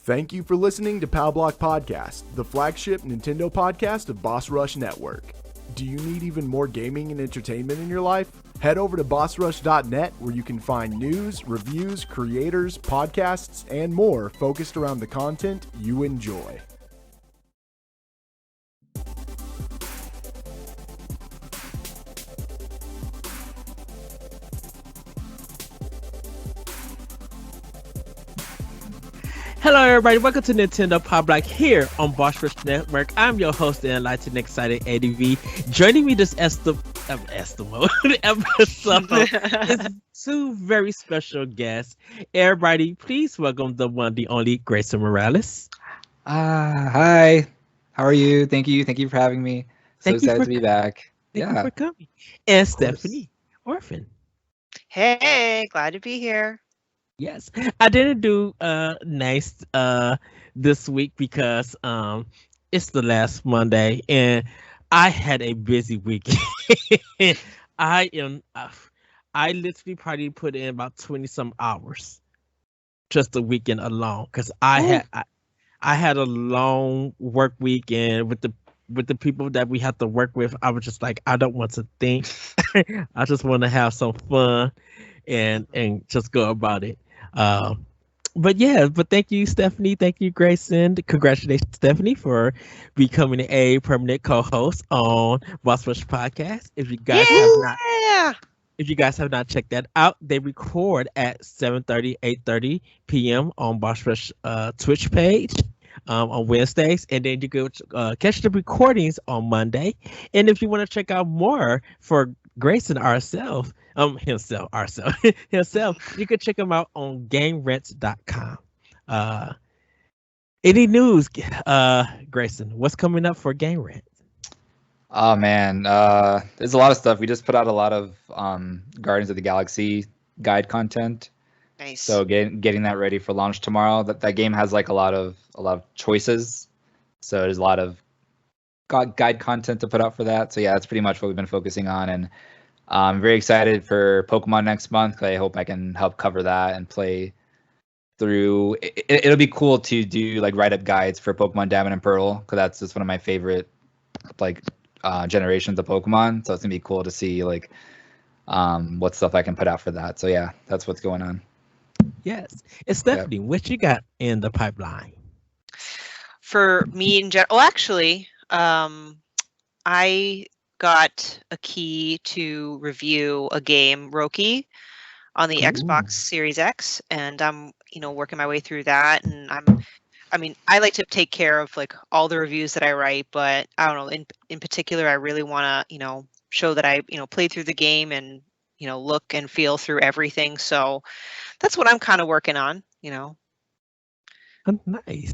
Thank you for listening to Pow Block Podcast, the flagship Nintendo podcast of Boss Rush Network. Do you need even more gaming and entertainment in your life? Head over to bossrush.net where you can find news, reviews, creators, podcasts, and more focused around the content you enjoy. Hello everybody, welcome to Nintendo Pow Block here on Boss Rush Network. I'm your host, the enlightened, excited ADV. Joining me this episode is two very special guests. Everybody, please welcome the one, the only Greysun Morales. Hi. How are you? Thank you for having me. So excited to be back. Thank you for coming. And Stephanie Orphan. Hey, glad to be here. Yes, I didn't do nice this week because it's the last Monday and I had a busy week. I literally probably put in about 20 some hours just the weekend alone because I had a long work weekend with the people that we have to work with. I was just like, I don't want to think. I just want to have some fun and just go about it. But thank you, Stephanie. Thank you, Greysun. Congratulations, Stephanie, for becoming a permanent co-host on Boss Rush Podcast. If you guys have not checked that out, they record at 7:30, 8:30 p.m. on Boss Rush Twitch page on Wednesdays, and then you go catch the recordings on Monday. And if you want to check out more for Greysun himself, you can check him out on GameRents.com. Any news, Greysun? What's coming up for Game Rent? Oh man, there's a lot of stuff. We just put out a lot of Guardians of the Galaxy guide content. Nice. So getting that ready for launch tomorrow. That game has like a lot of choices. So there's a lot of guide content to put out for that. So yeah, that's pretty much what we've been focusing on, and I'm very excited for Pokemon next month. I hope I can help cover that and play through. It'll be cool to do like write-up guides for Pokemon Diamond and Pearl because that's just one of my favorite generations of Pokemon. So it's gonna be cool to see like what stuff I can put out for that. So yeah, that's what's going on. Yes, and Stephanie, what you got in the pipeline? For me in general, actually, I got a key to review a game, Roki, on the Xbox Series X, and I'm, working my way through that. And I like to take care of like all the reviews that I write, but I don't know, in particular, I really want to, show that I, played through the game and, look and feel through everything. So that's what I'm kind of working on, Oh, nice.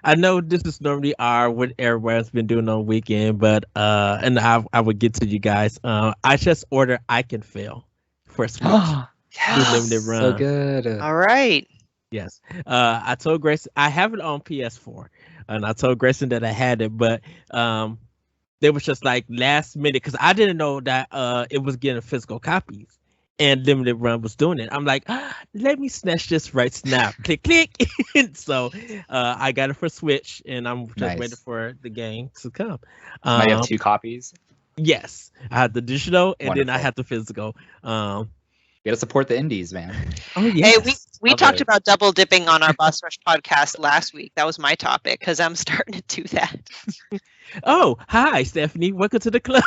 I know this is normally what everyone's been doing on weekend, but and I would get to you guys. I just ordered I Can Fail for Switch. Yes, limited run. So good. All right. Yes. I told Greysun I have it on PS4, and I told Greysun that I had it, but they was just like last minute because I didn't know that it was getting physical copies. And Limited Run was doing it. I'm like, let me snatch this right now. Click, click. So I got it for Switch, and I'm just waiting for the game to come. Now you have 2 copies? Yes. I had the digital, and Wonderful. then I had the physical. You gotta support the indies, man. Oh, yes. Hey, we talked about double dipping on our Boss Rush podcast last week. That was my topic because I'm starting to do that. Oh, hi, Stephanie. Welcome to the club.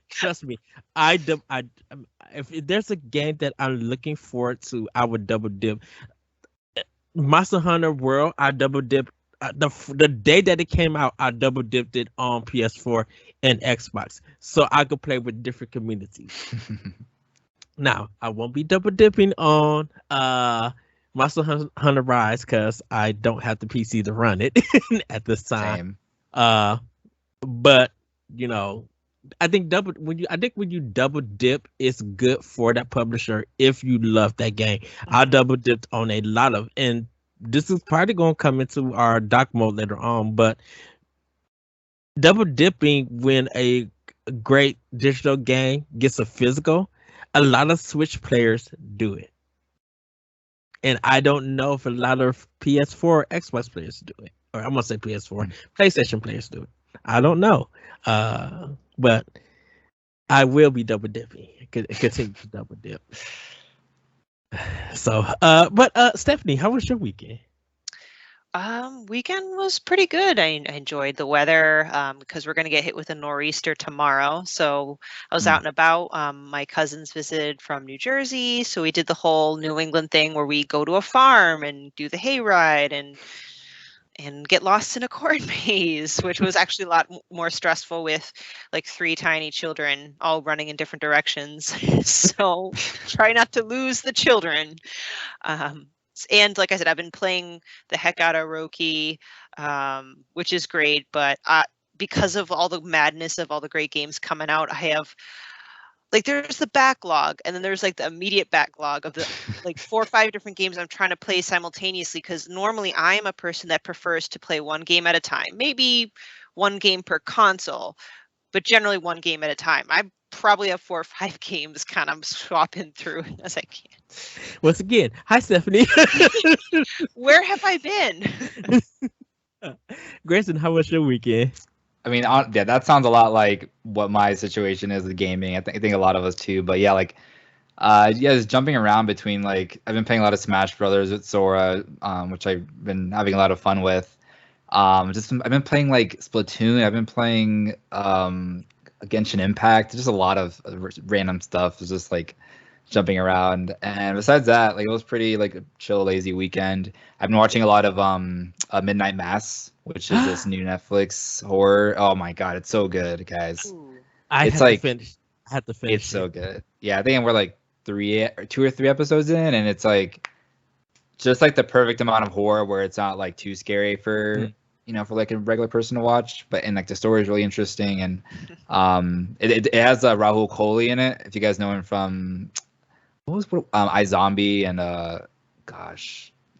Trust me, if there's a game that I'm looking forward to, I would double dip. Monster Hunter World, I double dip. The day that it came out, I double dipped it on PS4 and Xbox, so I could play with different communities. Now, I won't be double dipping on Monster Hunter Rise because I don't have the PC to run it at this time. Same. But I think when you double dip, it's good for that publisher if you love that game. I double dipped on a lot of, and this is probably going to come into our doc mode later on, but double dipping when a great digital game gets a physical, a lot of Switch players do it. and I don't know if a lot of PS4 or Xbox players do it, or I'm gonna say PS4, PlayStation players do it. I don't know, but I will be double dipping. Continue to double dip. So, but Stephanie, how was your weekend? Weekend was pretty good. I enjoyed the weather because we're going to get hit with a nor'easter tomorrow. So I was out and about. My cousins visited from New Jersey, so we did the whole New England thing where we go to a farm and do the hayride and get lost in a corn maze, which was actually a lot more stressful with like 3 tiny children all running in different directions. So try not to lose the children. And like I said, I've been playing the heck out of Roki, which is great. But because of all the madness of all the great games coming out, I have like there's the backlog, and then there's like the immediate backlog of the like 4 or 5 different games I'm trying to play simultaneously. Because normally I am a person that prefers to play one game at a time, maybe one game per console, but generally one game at a time. I probably have 4 or 5 games kind of swapping through as I can. Once again, hi Stephanie. Where have I been? Grayson, how was your weekend? I mean, yeah, that sounds a lot like what my situation is with gaming. I think a lot of us too. But yeah, like, just jumping around between like I've been playing a lot of Smash Brothers with Sora, which I've been having a lot of fun with. I've been playing like Splatoon. I've been playing Genshin Impact. Just a lot of random stuff. It's just like jumping around. And besides that, like it was pretty like a chill, lazy weekend. I've been watching a lot of Midnight Mass, which is this new Netflix horror. Oh my god, it's so good, guys. I It's have like- to finish. I have to finish. It's so good. Yeah, I think we're like 2 or 3 episodes in, and it's like just like the perfect amount of horror where it's not like too scary for for like a regular person to watch, but and like the story is really interesting, and it has Rahul Kohli in it. If you guys know him from what iZombie and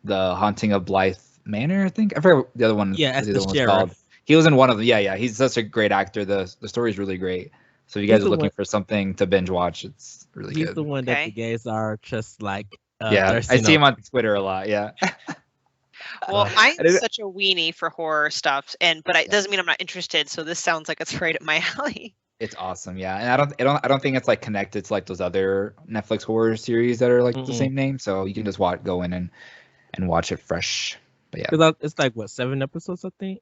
The Haunting of Blythe Manor, I think. I forget what the other one. Yeah, as the the other one's sheriff. called. He was in one of them. Yeah. He's such a great actor. The story is really great. So if you guys He's are the looking one- for something to binge watch, it's really He's good. the one that Okay. the gays are just like. Yeah, I thirsting see him over. on Twitter a lot. Yeah. Well, I I'm didn't- such a weenie for horror stuff, but it doesn't mean I'm not interested. So this sounds like it's right up my alley. It's awesome, yeah. And I don't think it's like connected to like those other Netflix horror series that are like the Mm-mm. same name. So you can just go in and watch it fresh. But yeah, Because it's like what 7 episodes, I think.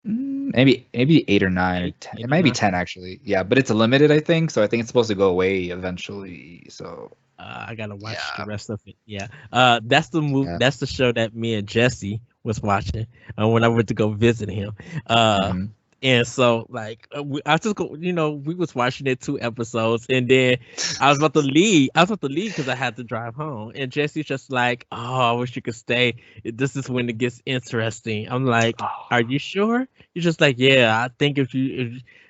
maybe 8 or 9 or 8 10. or It might be 9. 10 actually. Yeah, but it's limited, I think. So I think it's supposed to go away eventually. So I gotta watch Yeah. the rest of it. Yeah. That's the movie. Yeah. That's the show that me and Jesse was watching when I went to go visit him. mhm. And so like I just go, we was watching it 2 episodes, and then I was about to leave. Because I had to drive home. And Jesse's just like, "Oh, I wish you could stay. This is when it gets interesting." I'm like, "Are you sure?" You're just like, "Yeah, I think if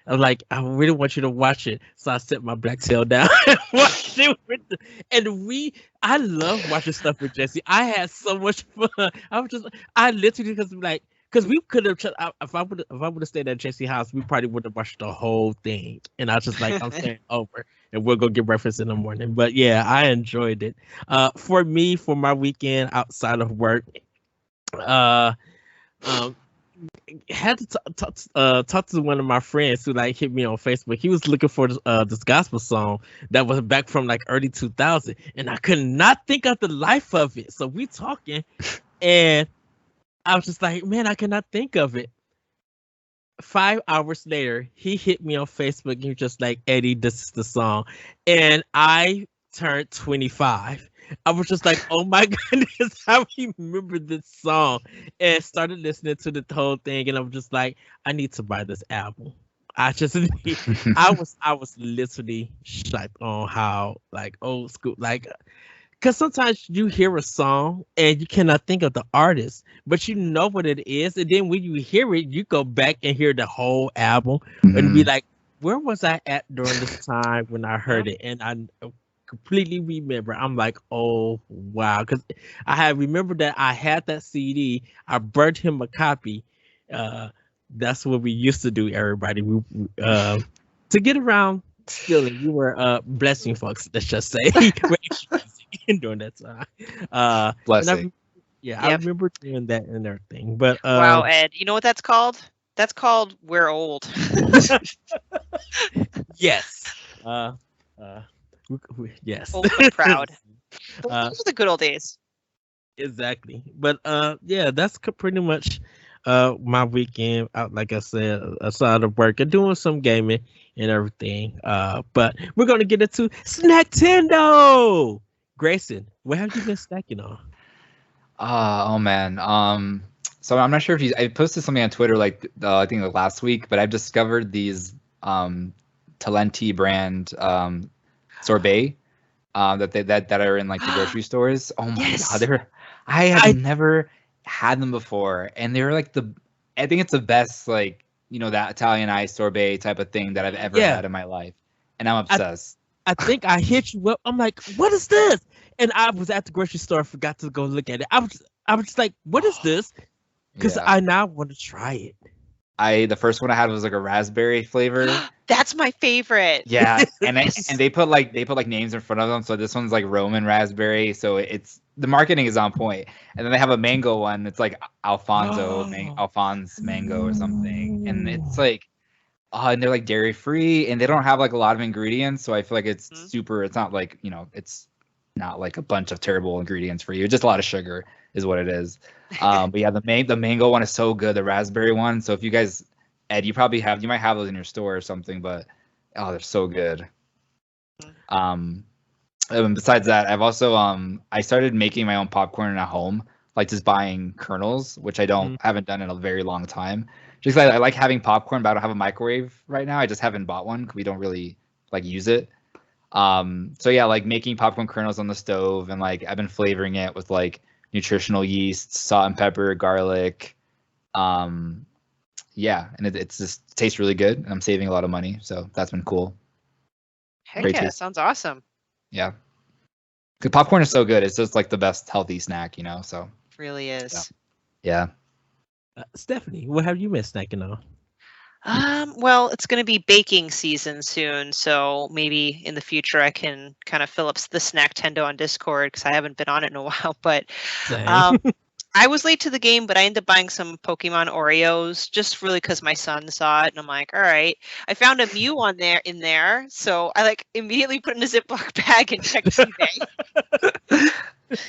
I'm like, I really want you to watch it." So I set my black tail down and watched it I love watching stuff with Jesse. I had so much fun. I literally because we could have if I would have stayed at Jesse's house, we probably would have watched the whole thing. And I was just like, I'm staying over and we'll go get breakfast in the morning. But yeah, I enjoyed it. For me, for my weekend outside of work, had to talk to one of my friends who like hit me on Facebook. He was looking for this gospel song that was back from like early 2000, and I could not think of the life of it. So we talking, and I was just like, man, I cannot think of it. 5 hours later, he hit me on Facebook and he was just like, Eddie, this is the song. And I turned 25. I was just like, oh my goodness, I remember this song. And started listening to the whole thing. And I'm just like, I need to buy this album. I was literally shocked on how like old school, like, because sometimes you hear a song and you cannot think of the artist, but you know what it is. And then when you hear it, you go back and hear the whole album and be like, where was I at during this time when I heard it? And I completely remember. I'm like, oh, wow. Because I remember that I had that CD. I burnt him a copy. That's what we used to do, everybody. To get around Still, you were blessing folks. Let's just say We're extra busy during that time. And Blessing. I Yep. remember doing that and everything. But Wow, Ed, you know what that's called? That's called we're old. yes, yes, Old but proud. Those Uh, are the good old days. exactly. But yeah, that's pretty much my weekend out. Like I said, aside of work and doing some gaming and everything. But we're gonna get into Snacktendo. Grayson, what have you been snacking on? Oh man. So I'm not sure if I posted something on Twitter like I think last week, but I've discovered these Talenti brand sorbet that are in like the grocery stores. Oh my Yes. god, I have never had them before, and they're like I think it's the best like that Italian ice sorbet type of thing that I've ever Yeah. had in my life, and I'm obsessed. I think I hit you up. I'm like, what is this? And I was at the grocery store, forgot to go look at it. I was just like, what is this? Because Yeah. I now want to try it. The first one I had was like a raspberry flavor. That's my favorite. Yeah, and they put like names in front of them. So this one's like Roman raspberry. So it's the marketing is on point. And then they have a mango one. It's like Alphonse mango or something. And it's like, and they're like dairy free, and they don't have like a lot of ingredients. So I feel like it's super. It's not like it's not like a bunch of terrible ingredients for you. Just a lot of sugar is what it is. But yeah, the mango one is so good. The raspberry one. So if you guys, Ed, you might have those in your store or something, but they're so good. And besides that, I've also I started making my own popcorn at home, like just buying kernels, which I haven't done in a very long time. Just I like having popcorn, but I don't have a microwave right now. I just haven't bought one because we don't really like use it. So yeah, like making popcorn kernels on the stove, and like I've been flavoring it with like nutritional yeast, salt and pepper, garlic. Yeah, and it just tastes really good, and I'm saving a lot of money, so that's been cool. Heck Great yeah, taste. sounds awesome. Yeah, because popcorn is so good. It's just like the best healthy snack, so. It really is. Yeah. Stephanie, what have you been snacking on? Well, it's going to be baking season soon, so maybe in the future I can kind of fill up the Snacktendo on Discord because I haven't been on it in a while. But Same. I was late to the game, but I ended up buying some Pokemon Oreos just really because my son saw it, and I'm like, all right. I found a Mew in there, so I like immediately put it in a Ziploc bag and checked eBay.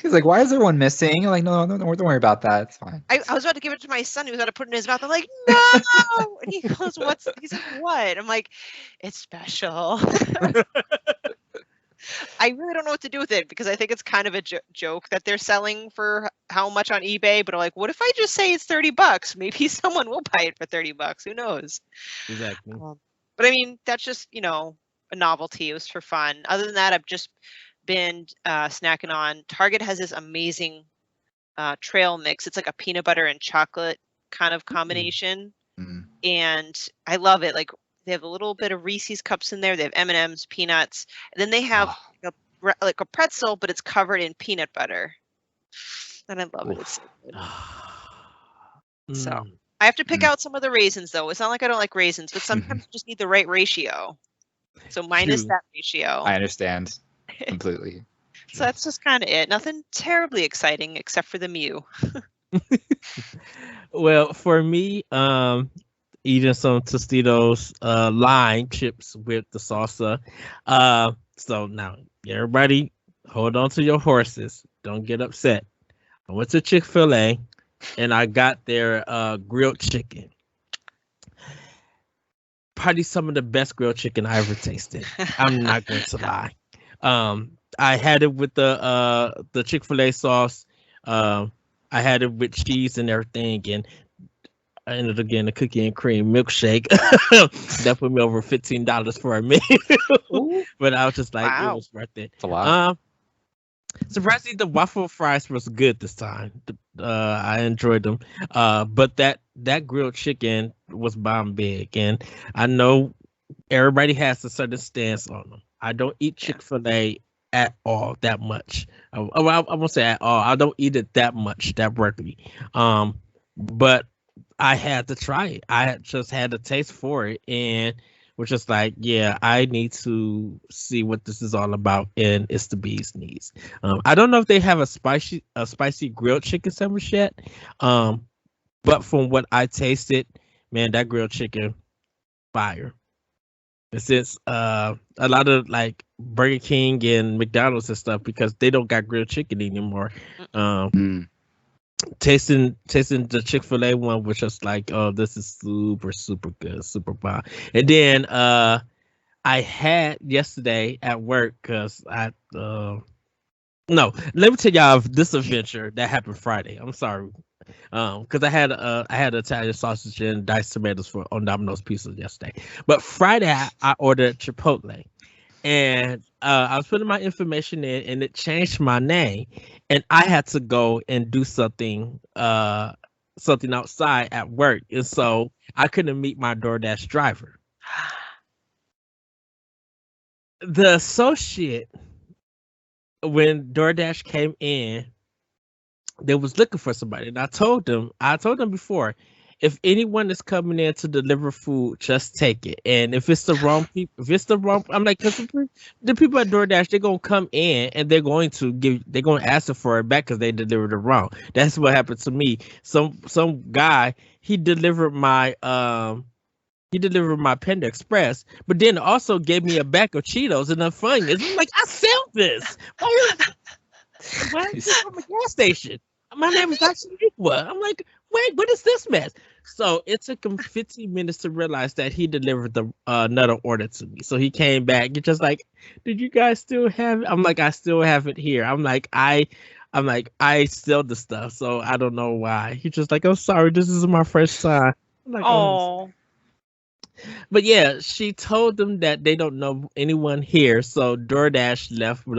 He's like, why is there one missing? I'm like, no, don't worry about that. It's fine. I was about to give it to my son. He was about to put it in his mouth. I'm like, no! And he goes, he's like, what? I'm like, it's special. I really don't know what to do with it because I think it's kind of a joke that they're selling for how much on eBay. But I'm like, what if I just say it's $30? Maybe someone will buy it for $30. Who knows? Exactly. But I mean, that's just, a novelty. It was for fun. Other than that, I've just been snacking on. Target has this amazing trail mix. It's like a peanut butter and chocolate kind of combination. And I love it. Like they have a little bit of Reese's cups in there. They have M&Ms, peanuts, and then they have like a pretzel, but it's covered in peanut butter. And I love it. It's so good. So I have to pick out some of the raisins, though. It's not like I don't like raisins, but sometimes you just need the right ratio. So mine is that ratio. I understand completely. So that's just kind of it. Nothing terribly exciting except for the Mew. Well, for me, eating some Tostitos lime chips with the salsa. So now everybody hold on to your horses. Don't get upset. I went to Chick-fil-A and I got their grilled chicken. Probably some of the best grilled chicken I ever tasted. I'm not going to lie. I had it with the Chick-fil-A sauce. I had it with cheese and everything, and I ended up getting a cookie and cream milkshake. That put me over $15 for a meal. But I was just like, It was worth it. It's a lot. Surprisingly, the waffle fries was good this time. I enjoyed them. But that grilled chicken was bomb big, and I know everybody has a certain stance on them. I don't eat Chick-fil-A at all that much. I won't say at all. I don't eat it that much, that regularly. But I had to try it. I just had a taste for it, and which is like, yeah, I need to see what this is all about, and it's the bee's knees. I don't know if they have a spicy grilled chicken sandwich yet, but from what I tasted, man, that grilled chicken, fire. And since a lot of like Burger King and McDonald's and stuff, because they don't got grilled chicken anymore. Tasting the Chick-fil-A one, which was like, oh, this is super super good, super bomb. And then I had yesterday at work because no, let me tell y'all of this adventure that happened Friday. I'm sorry, because I had Italian sausage and diced tomatoes on Domino's pizza yesterday. But Friday I ordered Chipotle, and I was putting my information in, and it changed my name, and I had to go and do something outside at work, and so I couldn't meet my DoorDash driver. The associate, when DoorDash came in, they was looking for somebody, and I told them before, if anyone is coming in to deliver food, just take it. And if it's the wrong people, I'm like, because the people at DoorDash, they're gonna come in and they're going to ask for it back because they delivered it wrong. That's what happened to me. Some guy, he delivered my Panda Express, but then also gave me a bag of Cheetos. And the funny is, I'm like, I sell this. Why is this from a gas station? My name is Dr. Liqua. I'm like, wait, what is this mess? So it took him 15 minutes to realize that he delivered the another order to me. So he came back. He's just like, did you guys still have it? I'm like, I still have it here. I'm like, I sell the stuff, so I don't know why. He's just like, oh, sorry, this is my first time. I'm like, oh. But yeah, she told them that they don't know anyone here, so DoorDash left with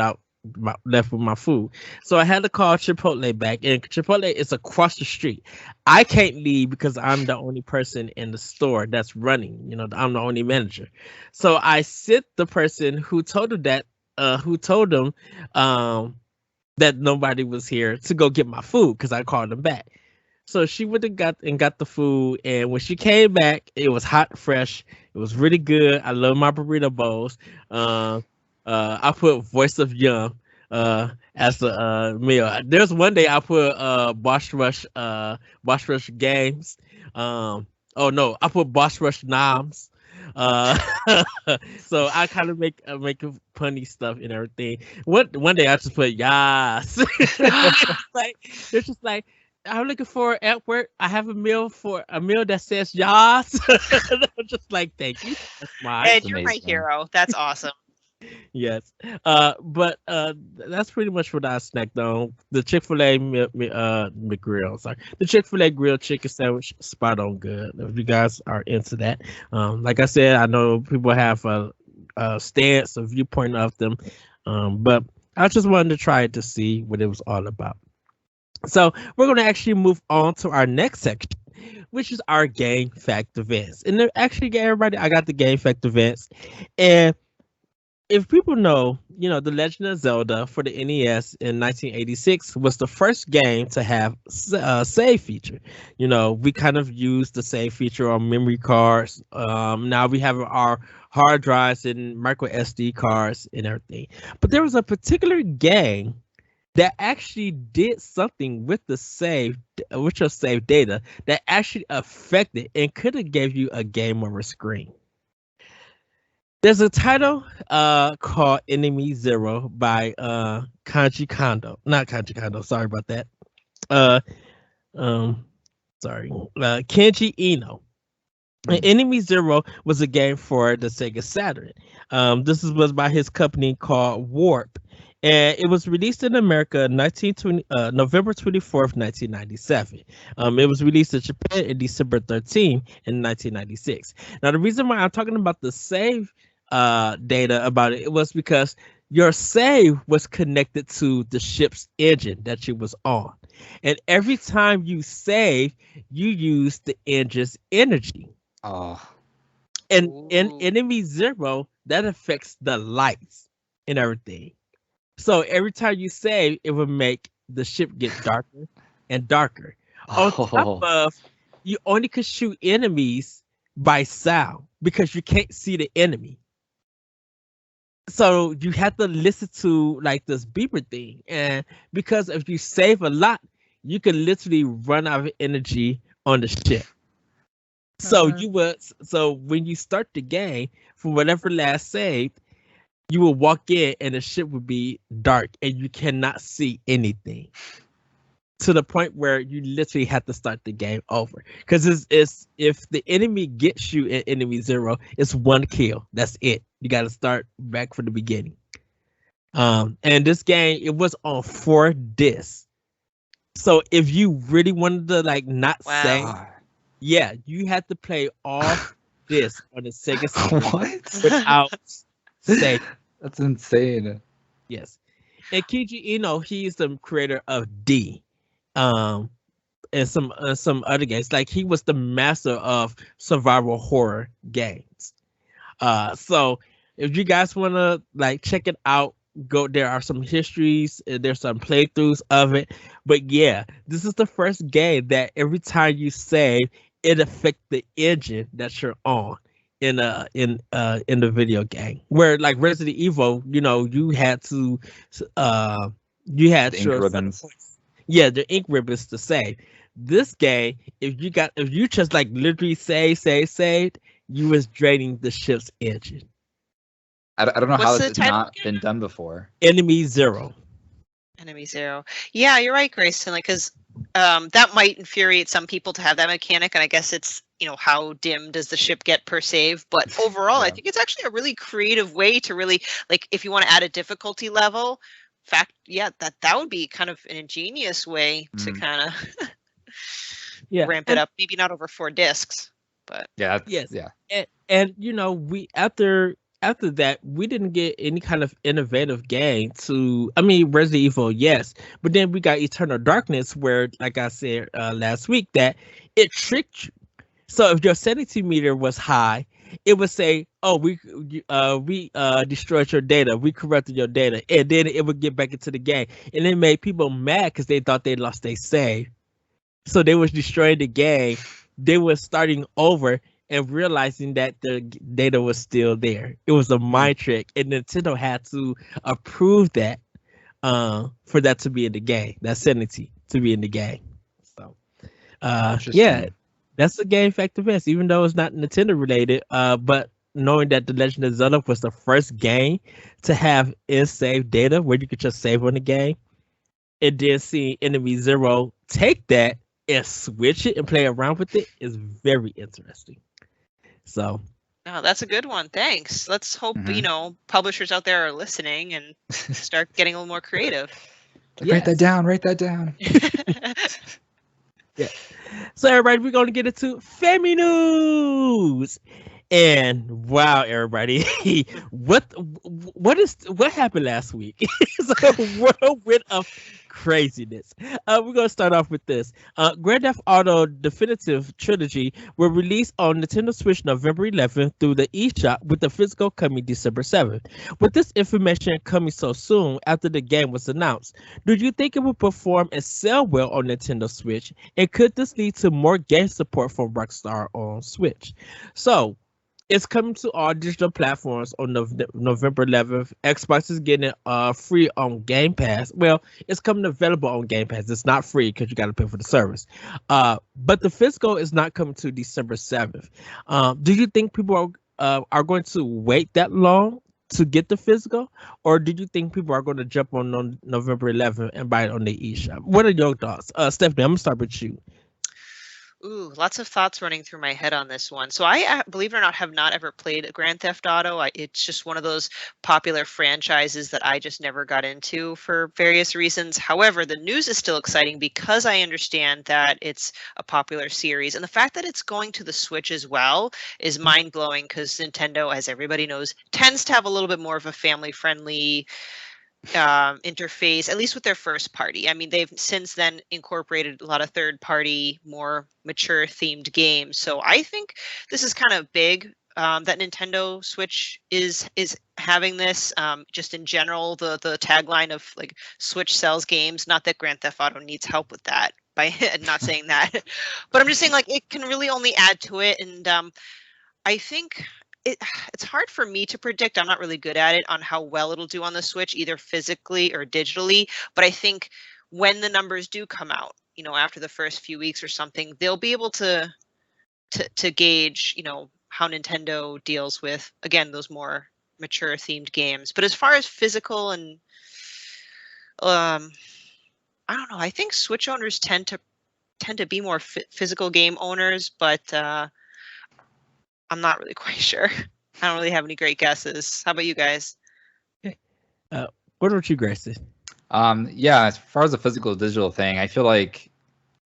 my food. So I had to call Chipotle back, and Chipotle is across the street. I can't leave because I'm the only person in the store that's running. You know, I'm the only manager. So I sent the person who told them that nobody was here to go get my food because I called them back. So she went and got the food, and when she came back, it was hot, fresh. It was really good. I love my burrito bowls. I put Voice of Young as the meal. There's one day I put Boss Rush Games. Oh no, I put Boss Rush Noms. So I kind of make punny stuff and everything. One day I just put Yas. It's just like, I'm looking for at work. I have a meal that says Yas. I'm just like, thank you. That's mine. Ed, you're my hero. That's awesome. Yes. But that's pretty much what I snacked on. The Chick-fil-A McGrill. Sorry. The Chick-fil-A grilled chicken sandwich, spot on good. If you guys are into that. Like I said, I know people have a stance, a viewpoint of them. But I just wanted to try it to see what it was all about. So we're going to actually move on to our next section, which is our game fact events. And actually, everybody, I got the game fact events. And if people know, The Legend of Zelda for the NES in 1986 was the first game to have a save feature. We kind of used the save feature on memory cards. Now we have our hard drives and micro SD cards and everything. But there was a particular game that actually did something with your saved data that actually affected and could have gave you a game over screen. There's a title called Enemy Zero by Kenji Eno. And Enemy Zero was a game for the Sega Saturn. This was by his company called Warp. And it was released in America November 24th, 1997. It was released in Japan in December 13th in 1996. Now, the reason why I'm talking about the save data about it was because your save was connected to the ship's engine that you was on. And every time you save, you use the engine's energy. Oh. And in Enemy Zero, that affects the lights and everything. So every time you save, it will make the ship get darker and darker. On top of, you only could shoot enemies by sound. because you can't see the enemy. So you have to listen to like this beeper thing, and because if you save a lot, you can literally run out of energy on the ship. So Okay. you would, so when you start the game from whatever last saved, you will walk in and the ship would be dark and you cannot see anything, to the point where you literally have to start the game over. Because it's if the enemy gets you at enemy 0, it's 1 kill. That's it. You got to start back from the beginning. And this game, it was on 4 discs. So if you really wanted to like not Wow. say, God. yeah, you had to play all this on the Sega CD What? without save. That's insane. Yes. And Keiji Ino, he's the creator of D. And some other games. Like he was the master of survival horror games. So if you guys want to like check it out, go. There are some histories. There's some playthroughs of it. But yeah, this is the first game that every time you save, it affects the engine that you're on in the video game. Where like Resident Evil, you had to you had The ink your ribbons. yeah, the ink ribbons to save. This game, if you just like literally saved, you was draining the ship's engine. I don't know how What's the it's title not been done before. Enemy 0. Enemy 0. Yeah, you're right, Grayson. Like, because that might infuriate some people to have that mechanic, and I guess it's how dim does the ship get per save. But overall, I Yeah. think it's actually a really creative way to really like if you want to add a difficulty level. That would be kind of an ingenious way to kind of Yeah, ramp it up. Maybe not over 4 discs, but Yeah. yes. Yeah. And we after that we didn't get any kind of innovative game to. I mean, Resident Evil, yes, but then we got Eternal Darkness, where, like I said last week, that it tricked you. So if your sanity meter was high, it would say, "Oh, we destroyed your data. We corrupted your data," and then it would get back into the game, and it made people mad because they thought they lost their save. So they was destroying the game. They were starting over and realizing that the data was still there. It was a mind trick, and Nintendo had to approve that for that to be in the game. That sanity to be in the game. So yeah, Interesting. that's the game fact events, even though it's not Nintendo related. But knowing that The Legend of Zelda was the first game to have in-save data where you could just save on the game, and then seeing Enemy 0 take that and switch it and play around with it is very interesting. So no, that's a good one. Thanks. Let's hope publishers out there are listening and start getting a little more creative. Write that down. Write that down. yeah. So everybody, we're gonna get into Family News. And wow, everybody, what happened last week? It's a whirlwind of craziness. We're gonna start off with this. Grand Theft Auto Definitive Trilogy will release on Nintendo Switch November 11th through the eShop, with the physical coming December 7th. With this information coming so soon after the game was announced, do you think it will perform and sell well on Nintendo Switch? And could this lead to more game support from Rockstar on Switch? So it's coming to all digital platforms on November 11th. Xbox is getting it free on Game Pass. Well, it's coming available on Game Pass. It's not free because you got to pay for the service. But the physical is not coming to December 7th. Do you think people are going to wait that long to get the physical? Or do you think people are going to jump on November 11th and buy it on the eShop? What are your thoughts? Stephanie, I'm going to start with you. Ooh, lots of thoughts running through my head on this one. So I, believe it or not, have not ever played Grand Theft Auto. It's just one of those popular franchises that I just never got into for various reasons. However, the news is still exciting because I understand that it's a popular series. And the fact that it's going to the Switch as well is mind-blowing because Nintendo, as everybody knows, tends to have a little bit more of a family-friendly interface, at least with their first party. I mean, they've since then incorporated a lot of third party, more mature themed games. So I think this is kind of big that Nintendo Switch is having this. Just in general, the tagline of like Switch sells games. Not that Grand Theft Auto needs help with that by not saying that, but I'm just saying like it can really only add to it. And I think it's hard for me to predict. I'm not really good at it on how well it'll do on the Switch, either physically or digitally. But I think when the numbers do come out, after the first few weeks or something, they'll be able to gauge, how Nintendo deals with, again, those more mature themed games. But as far as physical and I don't know, I think Switch owners tend to be more physical game owners, but I'm not really quite sure. I don't really have any great guesses. How about you guys? What about you, Grayson? Yeah, as far as the physical digital thing, I feel like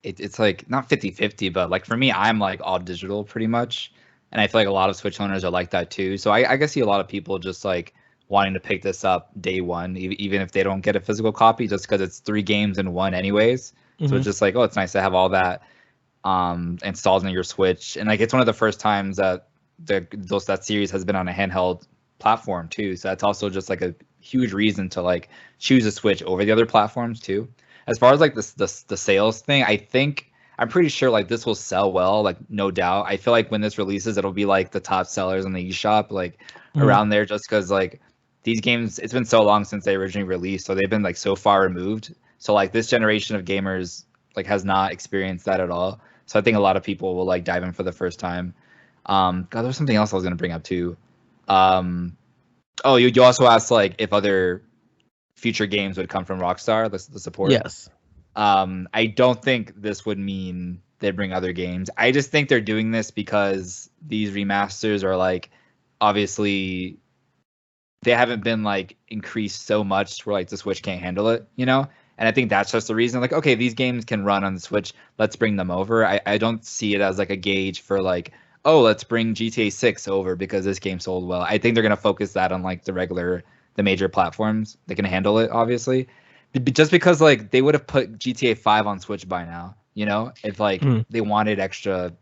it's like not 50-50, but like for me, I'm like all digital pretty much. And I feel like a lot of Switch owners are like that too. So I can see a lot of people just like wanting to pick this up day one, even if they don't get a physical copy, just because it's 3 games in one anyways. So it's just like, oh, it's nice to have all that installed in your Switch. And like it's one of the first times that that series has been on a handheld platform too. So that's also just like a huge reason to like choose a Switch over the other platforms too. As far as like the sales thing, I'm pretty sure like this will sell well, like no doubt. I feel like when this releases, it'll be like the top sellers in the eShop, like around there, just because like these games, it's been so long since they originally released, so they've been like so far removed. So like this generation of gamers like has not experienced that at all. So I think a lot of people will like dive in for the first time. God, there's something else I was gonna bring up too. Oh, you also asked like if other future games would come from Rockstar, the support. Yes. I don't think this would mean they bring other games. I just think they're doing this because these remasters are like, obviously, they haven't been like increased so much where like the Switch can't handle it, And I think that's just the reason. Like, okay, these games can run on the Switch. Let's bring them over. I don't see it as like a gauge for like, oh, let's bring GTA 6 over because this game sold well. I think they're gonna focus that on like the major platforms. They can handle it, obviously. Just because like they would have put GTA 5 on Switch by now, if like they wanted extra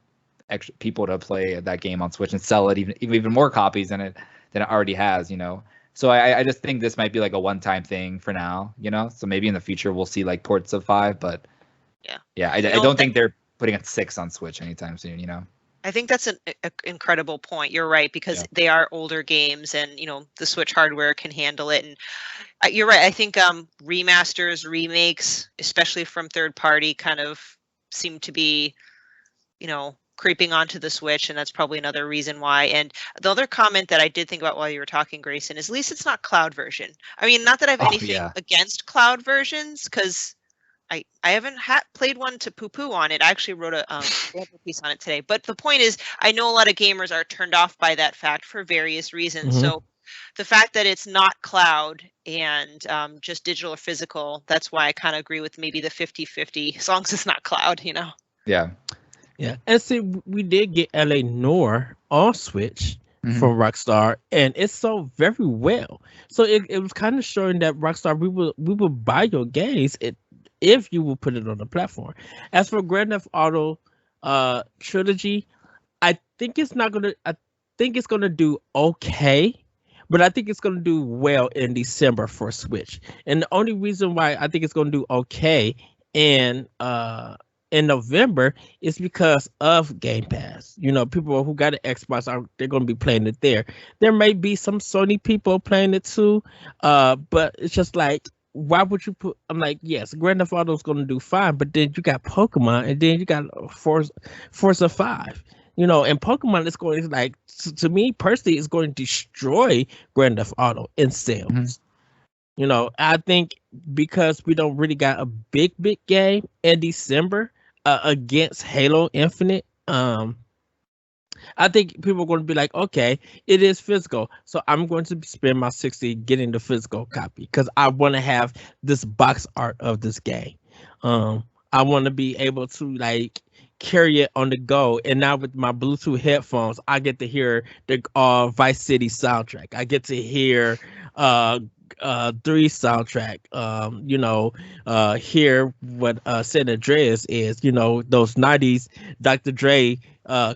people to play that game on Switch and sell it even more copies than it already has, So I just think this might be like a one-time thing for now, So maybe in the future we'll see like ports of 5, but yeah, I don't think they're putting a 6 on Switch anytime soon, I think that's an incredible point. You're right, because they are older games and, the Switch hardware can handle it. And you're right. I think remasters, remakes, especially from third party, kind of seem to be, creeping onto the Switch. And that's probably another reason why. And the other comment that I did think about while you were talking, Grayson, is at least it's not cloud version. I mean, not that I have anything against cloud versions, because I haven't played one to poo-poo on it. I actually wrote a piece on it today. But the point is, I know a lot of gamers are turned off by that fact for various reasons. So the fact that it's not cloud and just digital or physical, that's why I kind of agree with maybe the 50-50, as long as it's not cloud, Yeah. Yeah. And see, we did get LA Noire on Switch from Rockstar, and it sold very well. So it was kind of showing that Rockstar, we will buy your games if you will put it on the platform. As for Grand Theft Auto Trilogy, I think it's gonna do okay, but I think it's gonna do well in December for Switch. And the only reason why I think it's gonna do okay in November is because of Game Pass. People who got an Xbox they're gonna be playing it there. There may be some Sony people playing it too, but it's just like, why would you put? I'm like, yes, Grand Theft Auto is going to do fine, but then you got Pokemon, and then you got Forza 5. And Pokemon is going to, like, to me personally, is going to destroy Grand Theft Auto in sales. I think because we don't really got a big game in December against Halo Infinite. I think people are going to be like, okay, it is physical, so I'm going to spend my $60 getting the physical copy because I want to have this box art of this game. I want to be able to like carry it on the go, and now with my Bluetooth headphones, I get to hear the Vice City soundtrack. I get to hear 3 soundtrack. Hear what San Andreas is. Those 90s Dr. Dre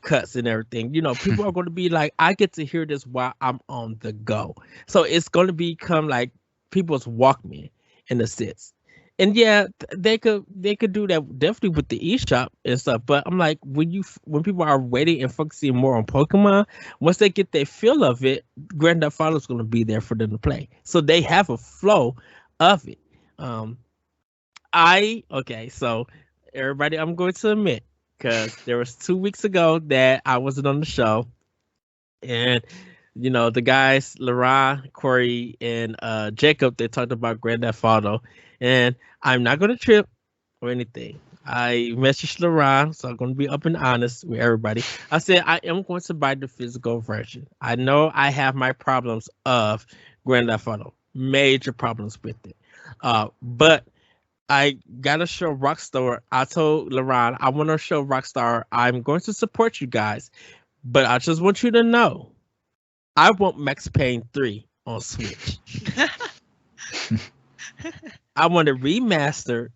cuts and everything. People are going to be like, I get to hear this while I'm on the go. So it's going to become like people's Walkman in a sense. And yeah, they could do that definitely with the eShop and stuff. But I'm like, when people are waiting and focusing more on Pokemon, once they get their feel of it, Grand Theft Auto is going to be there for them to play. So they have a flow of it. Um, so everybody, I'm going to admit, because there was 2 weeks ago that I wasn't on the show, and the guys, Laurent, Corey, and Jacob, they talked about Grand Theft Auto, and I'm not gonna trip or anything. I messaged Laurent, so I'm gonna be up and honest with everybody. I said I am going to buy the physical version. I know I have my problems of Grand Theft Auto, major problems with it, but I gotta show Rockstar. I told Laurent I want to show Rockstar I'm going to support you guys, but I just want you to know I want Max Payne 3 on Switch. I want it remastered.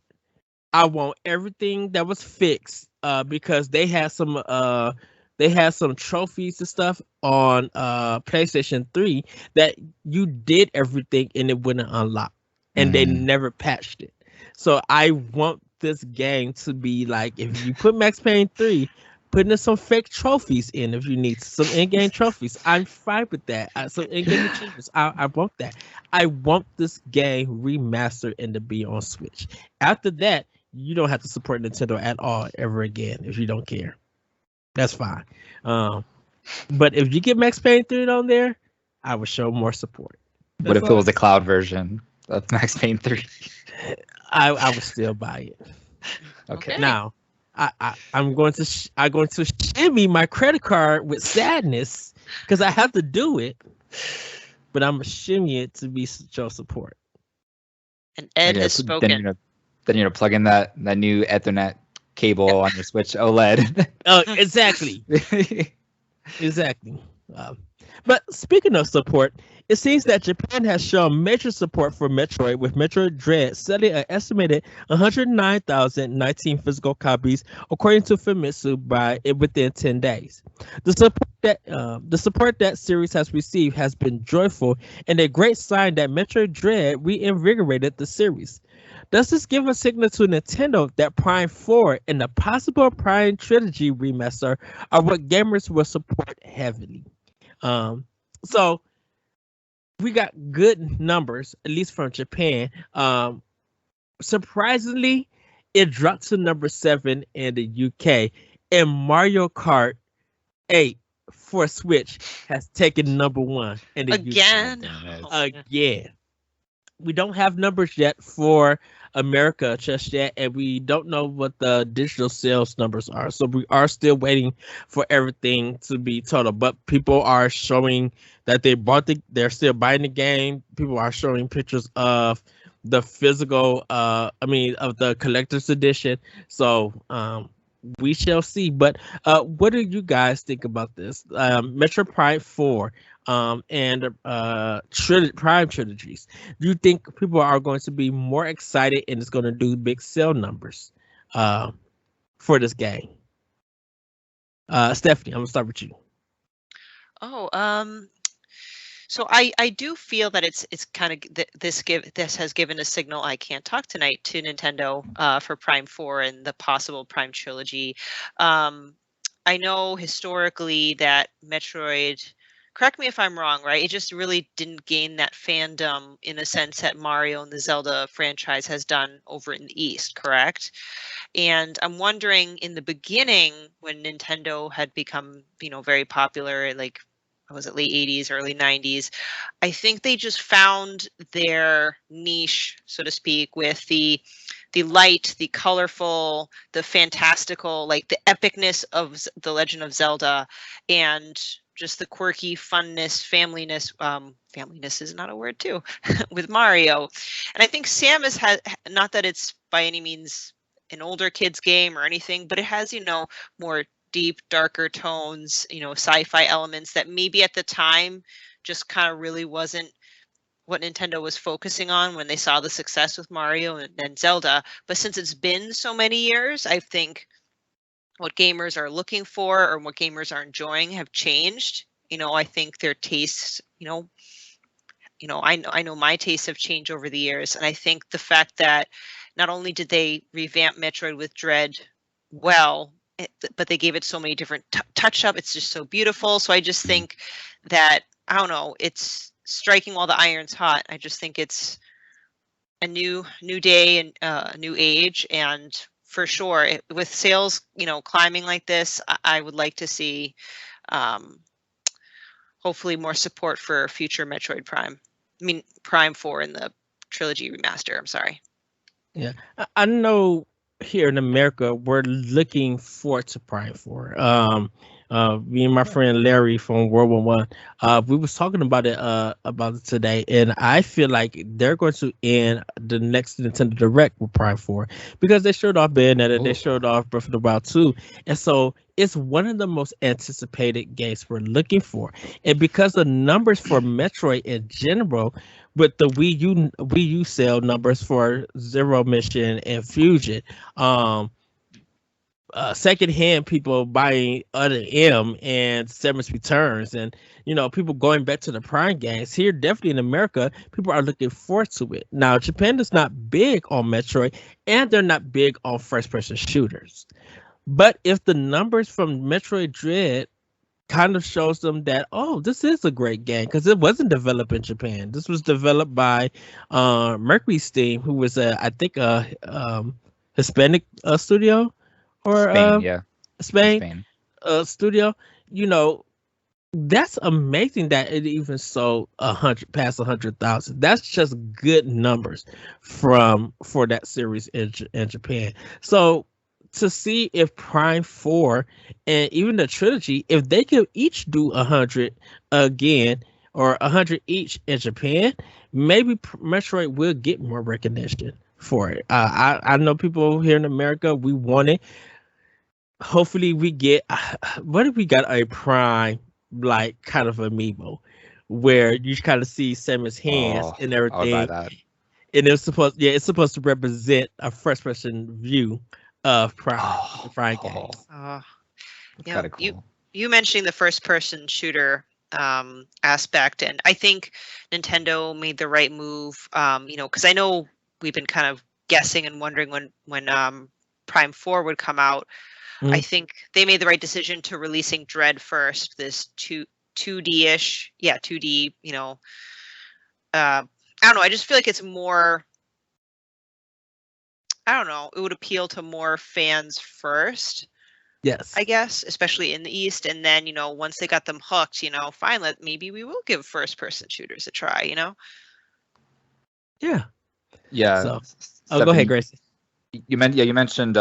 I want everything that was fixed because they had some trophies and stuff on PlayStation 3 that you did everything and it wouldn't unlock, and they never patched it. So I want this game to be like, if you put Max Payne 3, putting some fake trophies in if you need some in-game trophies. I'm fine with that. Some in-game achievements. I want that. I want this game remastered and to be on Switch. After that, you don't have to support Nintendo at all ever again if you don't care. That's fine. But if you get Max Payne 3 on there, I would show more support. What if it was the cloud version of Max Payne 3? I would still buy it. Okay. Now, I'm going to shimmy my credit card with sadness because I have to do it, but I'm gonna shimmy it to show support. And Ed has spoken. Then you're gonna plug in that new Ethernet cable on your Switch OLED. Oh, exactly. Exactly. But speaking of support, it seems that Japan has shown major support for Metroid, with Metroid Dread selling an estimated 109,019 physical copies, according to Famitsu, within 10 days. The support that series has received has been joyful and a great sign that Metroid Dread reinvigorated the series. Does this give a signal to Nintendo that Prime 4 and the possible Prime Trilogy remaster are what gamers will support heavily? So we got good numbers, at least from Japan. Surprisingly, it dropped to number 7 in the UK, and Mario Kart 8 for Switch has taken number 1 in the UK. Again. We don't have numbers yet for America just yet, and we don't know what the digital sales numbers are. So we are still waiting for everything to be total. But people are showing that they're still buying the game. People are showing pictures of the physical, of the collector's edition. So we shall see. But what do you guys think about this? Metroid Prime 4 and Prime trilogies. Do you think people are going to be more excited and it's going to do big sale numbers for this game? Stephanie, I'm gonna start with you. So I do feel that it's kind of this has given a signal. I can't talk tonight to Nintendo for Prime 4 and the possible Prime trilogy. I know historically that Metroid, correct me if I'm wrong, right? It just really didn't gain that fandom in a sense that Mario and the Zelda franchise has done over in the East, correct? And I'm wondering, in the beginning, when Nintendo had become, very popular, like, was it late 80s, early 90s, I think they just found their niche, so to speak, with the light, the colorful, the fantastical, like the epicness of The Legend of Zelda, and just the quirky funness, familyness is not a word too, with Mario. And I think Samus has, not that it's by any means an older kid's game or anything, but it has, more deep, darker tones, sci-fi elements that maybe at the time just kind of really wasn't what Nintendo was focusing on when they saw the success with Mario and Zelda. But since it's been so many years, I think what gamers are looking for or what gamers are enjoying have changed. I think their tastes, I know my tastes have changed over the years. And I think the fact that not only did they revamp Metroid with Dread well, but they gave it so many different touch up. It's just so beautiful. So I just think that, I don't know, it's striking while the iron's hot. I just think it's a new day and a new age, and for sure, with sales, climbing like this, I would like to see, hopefully, more support for future Metroid Prime. I mean, Prime 4 in the trilogy remaster. I'm sorry. Yeah, I know here in America we're looking forward to Prime 4. Me and my friend Larry from World War One, we was talking about it today, and I feel like they're going to end the next Nintendo Direct with Prime 4 because they showed off Bayonetta, they showed off Breath of the Wild 2, and so it's one of the most anticipated games we're looking for, and because the numbers for Metroid in general, with the Wii U sale numbers for Zero Mission and Fusion, secondhand people buying Other M and Samus Returns, and people going back to the Prime games here, definitely in America, people are looking forward to it. Now, Japan is not big on Metroid, and they're not big on first-person shooters. But if the numbers from Metroid Dread kind of shows them that, oh, this is a great game, because it wasn't developed in Japan. This was developed by Mercury Steam, who was I think a Hispanic studio, or Spain studio. That's amazing that it even sold past 100,000. That's just good numbers for that series in Japan. So to see if Prime 4 and even the trilogy, if they could each do 100 again, or 100 each in Japan, maybe Metroid will get more recognition for it. I know people here in America, we want it. Hopefully we get, what if we got a Prime, like, kind of amiibo, where you kind of see Samus hands and everything. I would buy that. And it's supposed to represent a first person view of Prime games. Kind of cool. You mentioning the first person shooter aspect, and I think Nintendo made the right move, because I know we've been kind of guessing and wondering when Prime 4 would come out. I think they made the right decision to releasing Dread first, this 2D-ish, 2D, I don't know, I just feel like it's more, I don't know, it would appeal to more fans first. Yes. I guess, especially in the East, and then, once they got them hooked, fine, maybe we will give first person shooters a try, Yeah. Yeah. So, go ahead, Gracie. You mentioned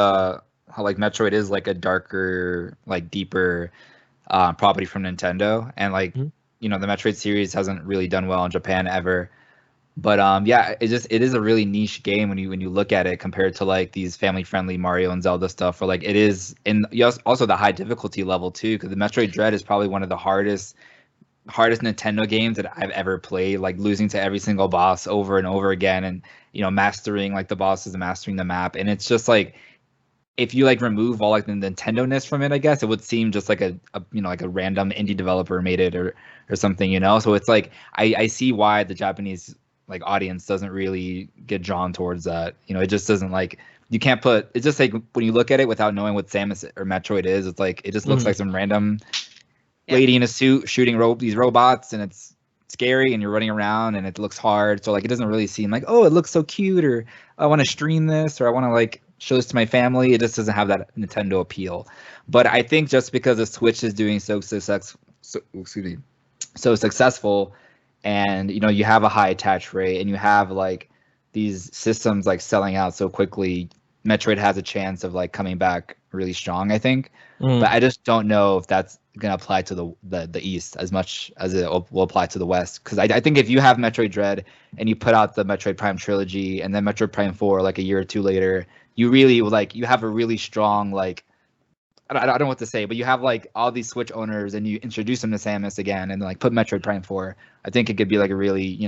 how like Metroid is like a darker, like deeper property from Nintendo, and like the Metroid series hasn't really done well in Japan ever. But it is a really niche game when you look at it compared to like these family friendly Mario and Zelda stuff, or like it is, and also the high difficulty level too, because the Metroid Dread is probably one of the hardest Nintendo games that I've ever played, like losing to every single boss over and over again, and mastering like the bosses and mastering the map. And it's just like, if you like remove all like the Nintendo-ness from it, I guess it would seem just like a like a random indie developer made it or something, So it's like I see why the Japanese like audience doesn't really get drawn towards that. It just doesn't, like, you can't put, it's just like when you look at it without knowing what Samus or Metroid is, it's like it just looks like some random lady in a suit shooting these robots, and it's scary, and you're running around, and it looks hard. So like it doesn't really seem like, oh, it looks so cute, or I want to stream this, or I want to like show this to my family. It just doesn't have that Nintendo appeal. But I think just because the Switch is doing so successful, and you have a high attach rate, and you have like these systems like selling out so quickly, Metroid has a chance of like coming back really strong, I think. But I just don't know if that's gonna apply to the East as much as it will apply to the West. Because I think if you have Metroid Dread and you put out the Metroid Prime trilogy and then Metroid Prime 4 like a year or two later, you really you have a really strong, like, I don't know what to say, but you have like all these Switch owners, and you introduce them to Samus again, and like put Metroid Prime 4. I think it could be like a really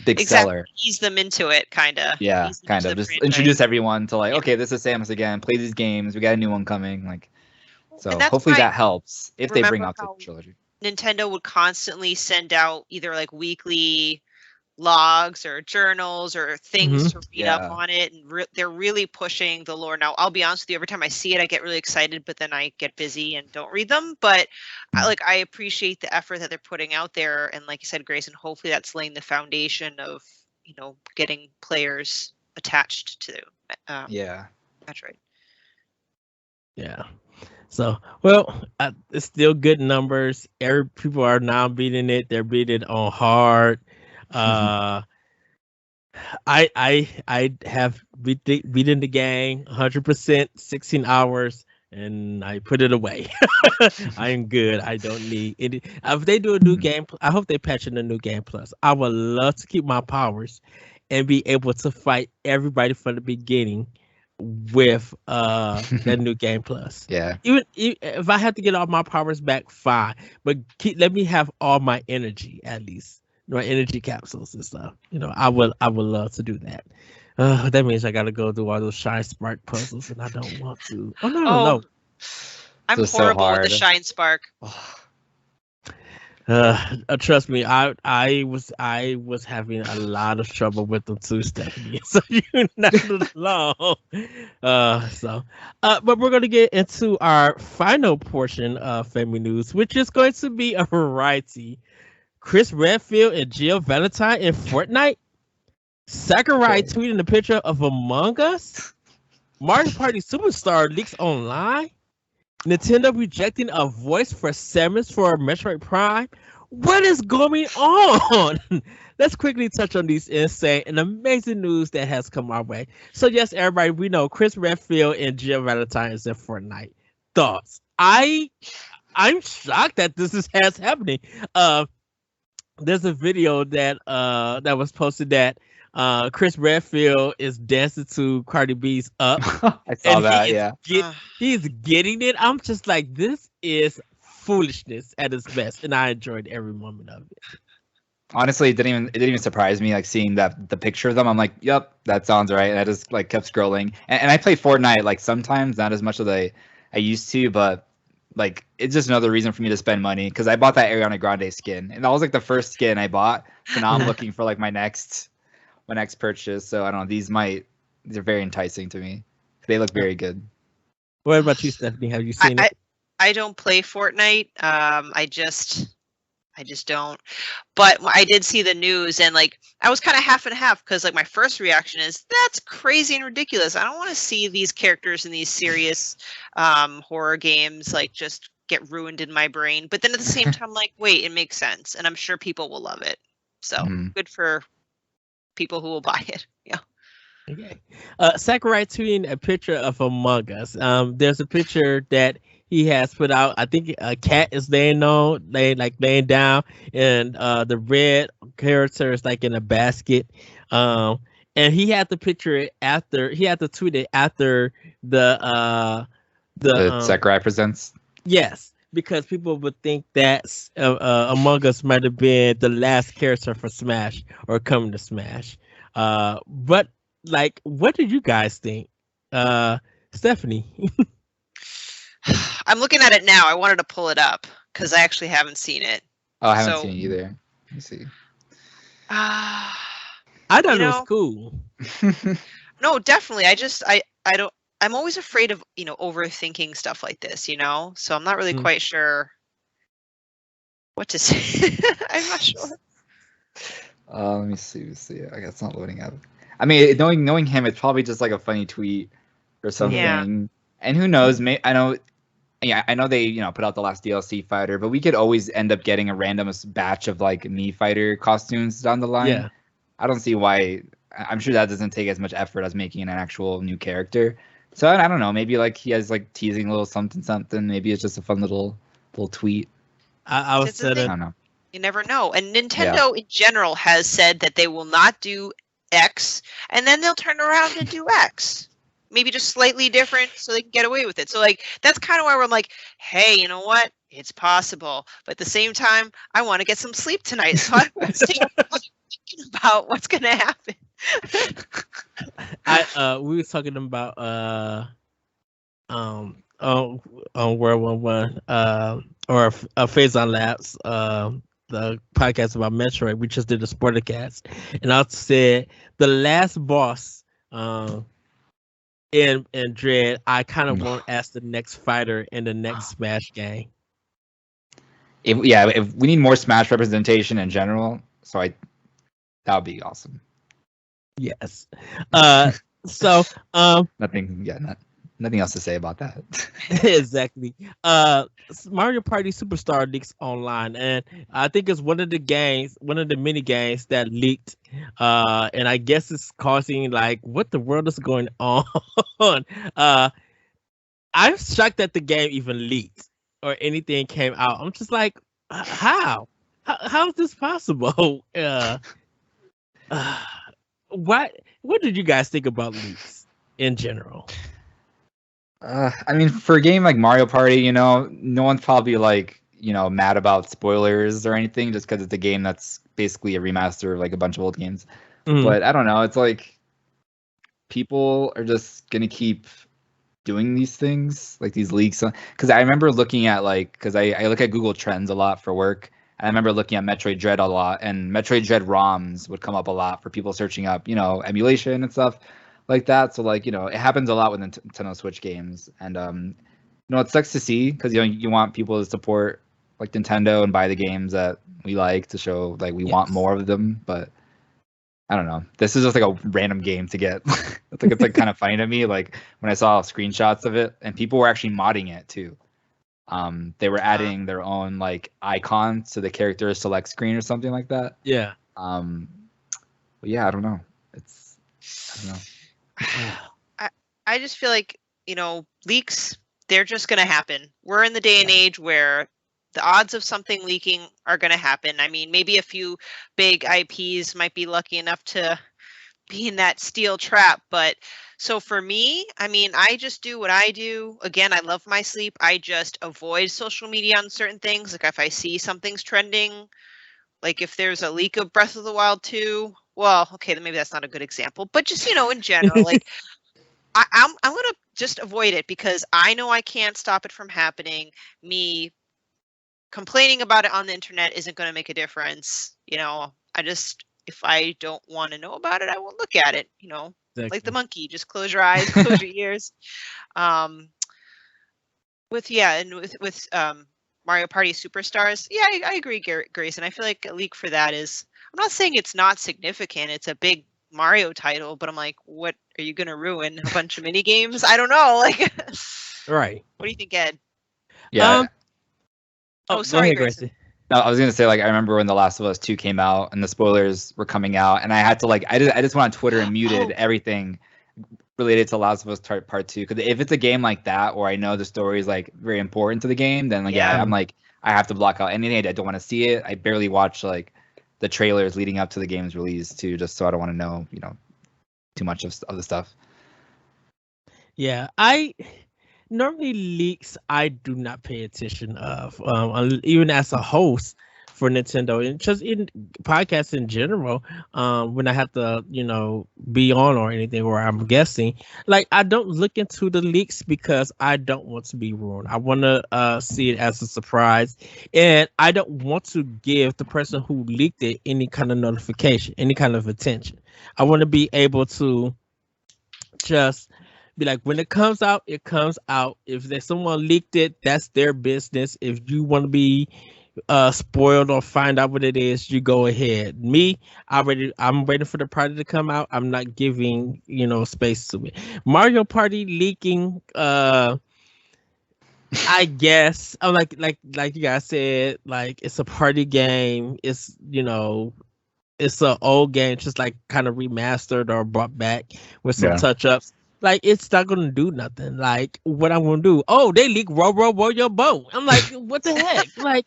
big seller. Ease them into it, kind of. Yeah, kind of. Just franchise. Introduce everyone to like, okay, this is Samus again. Play these games. We got a new one coming. Like, so hopefully that helps if they bring out the trilogy. Nintendo would constantly send out either like weekly logs or journals or things to read up Yeah. on it, and they're really pushing the lore. Now, I'll be honest with you, every time I see it, I get really excited, but then I get busy and don't read them. But I appreciate the effort that they're putting out there, and like you said, Grayson, hopefully that's laying the foundation of getting players attached to Yeah. Metroid. Yeah. So, well, it's still good numbers. People are now beating it. They're beating it on hard. I have beaten the game 100%, 16 hours, and I put it away. I am good. I don't need it. If they do a new game, I hope they patch in a new game plus. I would love to keep my powers and be able to fight everybody from the beginning with that new game plus. Yeah. Even if I have to get all my powers back, fine. But let me have all my energy at least. My energy capsules and stuff. I would love to do that. That means I gotta go do all those Shine Spark puzzles, and I don't want to. Oh no. I'm This is so horrible with the hard. Shine Spark. Trust me, I was having a lot of trouble with them too, Stephanie. So you're not alone. But we're gonna get into our final portion of Family News, which is going to be a variety. Chris Redfield and Jill Valentine in Fortnite. Sakurai tweeting a picture of Among Us. Mario Party Superstar leaks online. Nintendo rejecting a voice for Samus for Metroid Prime. What is going on? Let's quickly touch on these insane and amazing news that has come our way. So yes, everybody, we know Chris Redfield and Jill Valentine is in Fortnite. Thoughts? I'm shocked that this has happening. There's a video that was posted that Chris Redfield is dancing to Cardi B's Up. I saw that. Yeah. He's getting it. I'm just like, this is foolishness at its best, and I enjoyed every moment of it. Honestly, it didn't even surprise me. Like seeing the picture of them, I'm like, yep, that sounds right. And I just like kept scrolling. And I play Fortnite like sometimes, not as much as I used to, but like it's just another reason for me to spend money because I bought that Ariana Grande skin, and that was like the first skin I bought. So now I'm looking for like my next purchase. So I don't know. These are very enticing to me. They look very good. What about you, Stephanie? Have you seen it? I don't play Fortnite. I just don't. But I did see the news, and like I was kind of half and half because like my first reaction is that's crazy and ridiculous. I don't want to see these characters in these serious horror games like just get ruined in my brain. But then at the same time, like, wait, it makes sense, and I'm sure people will love it. So good for people who will buy it. Yeah. Okay. Sakurai tweeting a picture of Among Us. There's a picture that he has put out. I think a cat is laying down, and the red character is like in a basket. And he had to picture it after. He had to tweet it after the Sakurai presents. Yes, because people would think that Among Us might have been the last character for Smash or coming to Smash. But like, what did you guys think, Stephanie? I'm looking at it now. I wanted to pull it up because I actually haven't seen it. Oh, I haven't seen it either. Let me see. I thought it was cool. No, definitely. I don't. I'm always afraid of overthinking stuff like this. So I'm not really quite sure what to say. I'm not sure. Let me see. I guess it's not loading up. I mean, knowing him, it's probably just like a funny tweet or something. Yeah. And who knows? I know they put out the last DLC fighter, but we could always end up getting a random batch of like Mii fighter costumes down the line. Yeah. I don't see why. I'm sure that doesn't take as much effort as making an actual new character. So I don't know. Maybe like he has like teasing a little something. Maybe it's just a fun little tweet. I don't know. You never know. And Nintendo in general has said that they will not do X, and then they'll turn around and do X. Maybe just slightly different so they can get away with it. So like that's kind of where I'm like, hey, you know what? It's possible. But at the same time, I want to get some sleep tonight. So I'm thinking about what's gonna happen. We were talking about on World 1-1 or Phazon Labs the podcast about Metroid. We just did a Sporticast, and I said the last boss in Dread, I kind of want as the next fighter in the next Smash game. If we need more Smash representation in general, that would be awesome. Yes. So nothing else to say about that. Exactly. Mario Party Superstar leaks online, and I think it's one of the mini games that leaked. And I guess it's causing like, what the world is going on? I'm shocked that the game even leaked or anything came out. I'm just like, how is this possible? What did you guys think about leaks in general? I mean, for a game like Mario Party, no one's probably like, mad about spoilers or anything, just because it's a game that's basically a remaster of like a bunch of old games. Mm-hmm. But I don't know, it's like people are just gonna keep doing these things, like these leaks. Because I remember looking at because I look at Google Trends a lot for work. And I remember looking at Metroid Dread a lot, and Metroid Dread ROMs would come up a lot for people searching up, emulation and stuff like that. So it happens a lot with Nintendo Switch games, and it sucks to see, because you want people to support like Nintendo and buy the games that we like, to show like we want more of them. But I don't know, this is just like a random game to get. it's like kind of funny to me, like when I saw screenshots of it, and people were actually modding it too. They were adding their own like icons to the character select screen or something like that. Yeah. But yeah, I don't know. I don't know. I just feel like, leaks, they're just going to happen. We're in the day and age where the odds of something leaking are going to happen. I mean, maybe a few big IPs might be lucky enough to be in that steel trap. But so for me, I mean, I just do what I do. Again, I love my sleep. I just avoid social media on certain things. Like if I see something's trending, like if there's a leak of Breath of the Wild 2, well, okay, then maybe that's not a good example. But just, in general, like I'm going to just avoid it, because I know I can't stop it from happening. Me complaining about it on the internet isn't going to make a difference. If I don't want to know about it, I won't look at it, exactly. Like the monkey, just close your eyes, close your ears. With Mario Party Superstars, yeah, I agree, Greysun. I feel like a leak for that is, I'm not saying it's not significant. It's a big Mario title, but I'm like, what are you going to ruin? A bunch of mini games? I don't know. Like, right. What do you think, Ed? Yeah. Sorry, Greysun. No, I was gonna say, like, I remember when The Last of Us 2 came out and the spoilers were coming out, and I had to I just went on Twitter and muted everything related to Last of Us Part 2, because if it's a game like that, or I know the story is like very important to the game, then I'm like, I have to block out anything. I don't want to see it. I barely watch like the trailers leading up to the game's release too, just so I don't want to know too much of the stuff. Yeah, normally leaks I do not pay attention of, even as a host for Nintendo, and just in podcasts in general, when I have to be on or anything, or I'm guessing, like I don't look into the leaks because I don't want to be ruined. I want to see it as a surprise, and I don't want to give the person who leaked it any kind of notification, any kind of attention. I want to be able to just be like, when it comes out, it comes out. If there's someone leaked it, that's their business. If you want to be spoiled or find out what it is, you go ahead. Me, I'm waiting for the product to come out. I'm not giving space to it. Mario Party leaking, I guess, I'm like you guys said, like it's a party game. It's it's an old game, just like kind of remastered or brought back with some touch-ups. Like, it's not gonna do nothing. Like, what I'm gonna do? Oh, they leak row your boat. I'm like, what the heck? Like,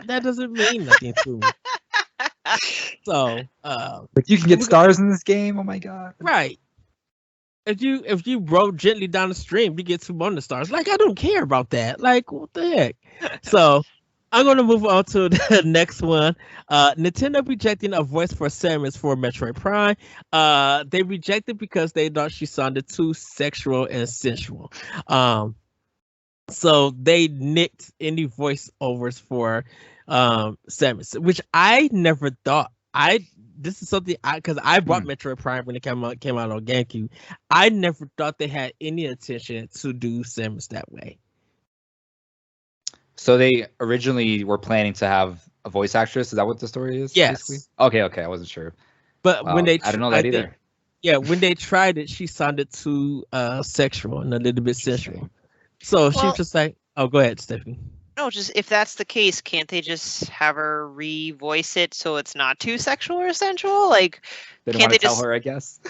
that doesn't mean nothing to me. So, but you can get stars in this game. Oh my god! Right. If you row gently down the stream, you get 2 bonus stars. Like, I don't care about that. Like, what the heck? So, I'm going to move on to the next one. Nintendo rejecting a voice for Samus for Metroid Prime. They rejected because they thought she sounded too sexual and sensual. So they nicked any voiceovers for Samus, which I never thought. This is something because I bought Metroid Prime when it came out on GameCube. I never thought they had any intention to do Samus that way. So they originally were planning to have a voice actress. Is that what the story is? Yes. Basically? Okay. I wasn't sure. But when they, I don't know that either. When they tried it, she sounded too sexual and a little bit sensual. So she was just like, "Oh, go ahead, Stephanie." No, just if that's the case, can't they just have her revoice it so it's not too sexual or sensual? Like, They don't can't want they to tell just? her, I guess.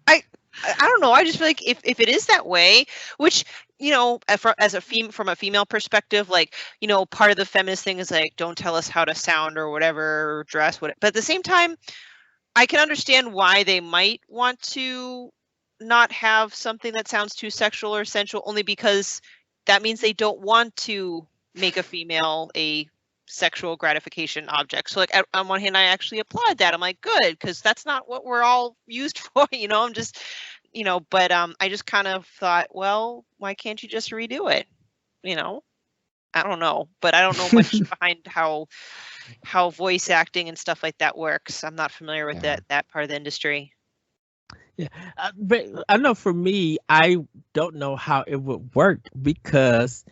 I don't know. I just feel like if it is that way, which from a female perspective, like part of the feminist thing is like, don't tell us how to sound or whatever, or dress, whatever. But at the same time, I can understand why they might want to not have something that sounds too sexual or sensual, only because that means they don't want to make a female a sexual gratification object. So like on one hand, I actually applaud that. I'm like, good, because that's not what we're all used for. I'm just, but I just kind of thought, well, why can't you just redo it? I don't know, but I don't know much behind how voice acting and stuff like that works. I'm not familiar with that part of the industry. Yeah, but I know for me, I don't know how it would work because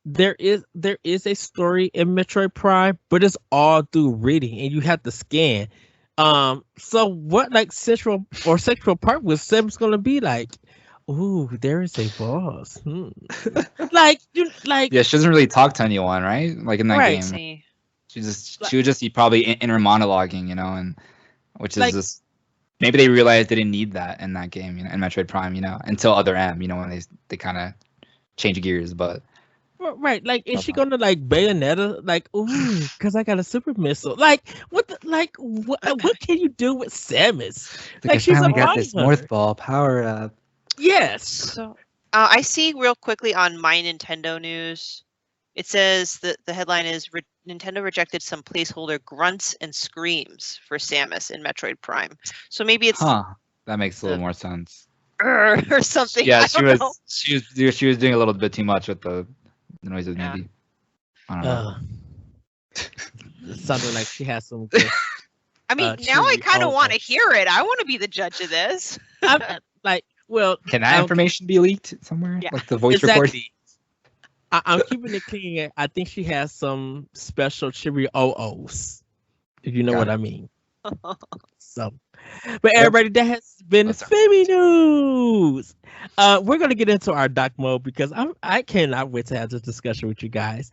there is a story in Metroid Prime, but it's all through reading, and you have to scan. So what like sexual part was Sam's gonna be like? Ooh, there is a boss. Yeah, she doesn't really talk to anyone, right? Like in that game, she would just be probably inner monologuing, and which is just maybe they realized they didn't need that in that game, in Metroid Prime, until Other M, when they kind of change gears, but. Right, like is she gonna like Bayonetta? Like, ooh, because I got a super missile. Like, what can you do with Samus? Like she's got this North Ball power up. Yes. So I see real quickly on My Nintendo News, it says that the headline is Nintendo rejected some placeholder grunts and screams for Samus in Metroid Prime. So maybe it's that makes a little more sense. Or something. Yeah, she was doing a little bit too much with the noises, maybe. I don't know. It sounded like she has some good, I mean, now I kind of want to hear it. I want to be the judge of this. Can that information be leaked somewhere? Yeah. Like the voice recording? I'm keeping it clean. I think she has some special Cheery OOs, if you know what I mean. So, but everybody, that has been Femi News. We're gonna get into our doc mode because I cannot wait to have this discussion with you guys.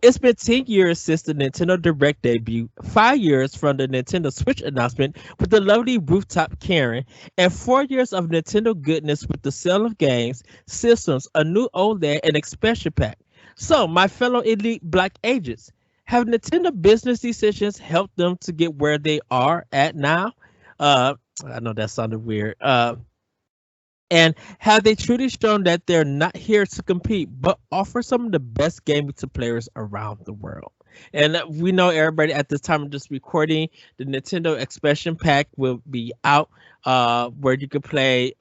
It's been 10 years since the Nintendo Direct debut, 5 years from the Nintendo Switch announcement with the lovely rooftop Karen, and 4 years of Nintendo goodness with the sale of games, systems, a new OLED, and expansion pack. So, my fellow elite Black agents, have Nintendo business decisions helped them to get where they are at now? I know that sounded weird. And have they truly shown that they're not here to compete, but offer some of the best gaming to players around the world? And we know everybody at this time of this recording, the Nintendo expansion pack will be out, where you can play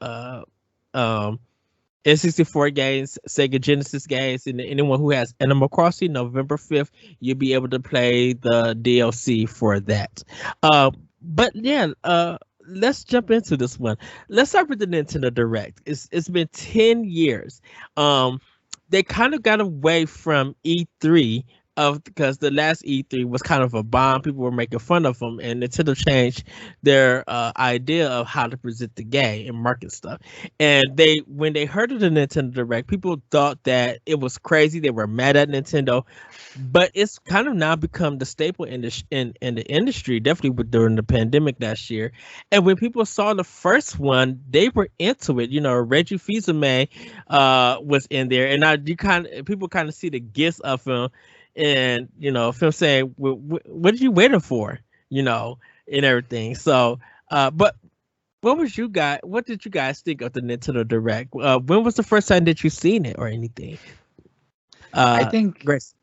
N64 games, Sega Genesis games, and anyone who has Animal Crossing, November 5th, you'll be able to play the DLC for that. But yeah, let's jump into this one. Let's start with the Nintendo Direct. It's been 10 years. They kind of got away from E3 because the last E3 was kind of a bomb. People were making fun of them, and Nintendo changed their idea of how to present the game and market stuff. And when they heard of the Nintendo Direct, people thought that it was crazy. They were mad at Nintendo, but it's kind of now become the staple in the industry, definitely during the pandemic last year. And when people saw the first one, they were into it. Reggie Fils-Aimé was in there, and now people kind of see the gifts of him. And film saying, "What did you waiting for?" And everything. So, but what did you guys think of the Nintendo Direct? When was the first time that you seen it or anything? I think Grace.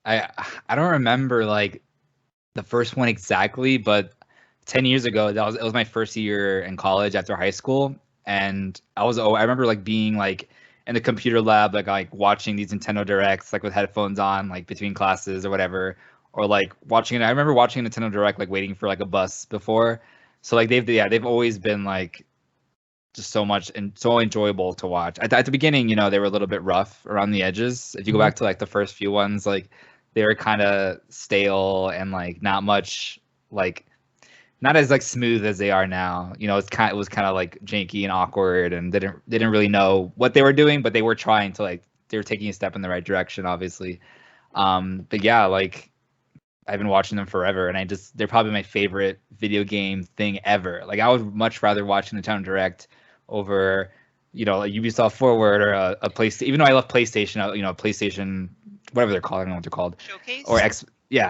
I don't remember like the first one exactly, but 10 years ago, it was my first year in college after high school, and I remember like being like in the computer lab, like watching these Nintendo Directs, like with headphones on, like between classes or whatever, or like watching it. I remember watching Nintendo Direct like waiting for like a bus before. So like they've always been like just so much and so enjoyable to watch. At the beginning, you know, they were a little bit rough around the edges. If you go back to like the first few ones, like they were kind of stale and like not much like not as like smooth as they are now. You know, it was kind of like janky and awkward, and they didn't really know what they were doing, but they were trying to like they were taking a step in the right direction, obviously. But yeah, like I've been watching them forever, and they're probably my favorite video game thing ever. Like I would much rather watch Nintendo Direct over, you know, a Ubisoft Forward or a PlayStation. Even though I love PlayStation, you know, PlayStation, whatever they're called, I don't know what they're called. Showcase? Or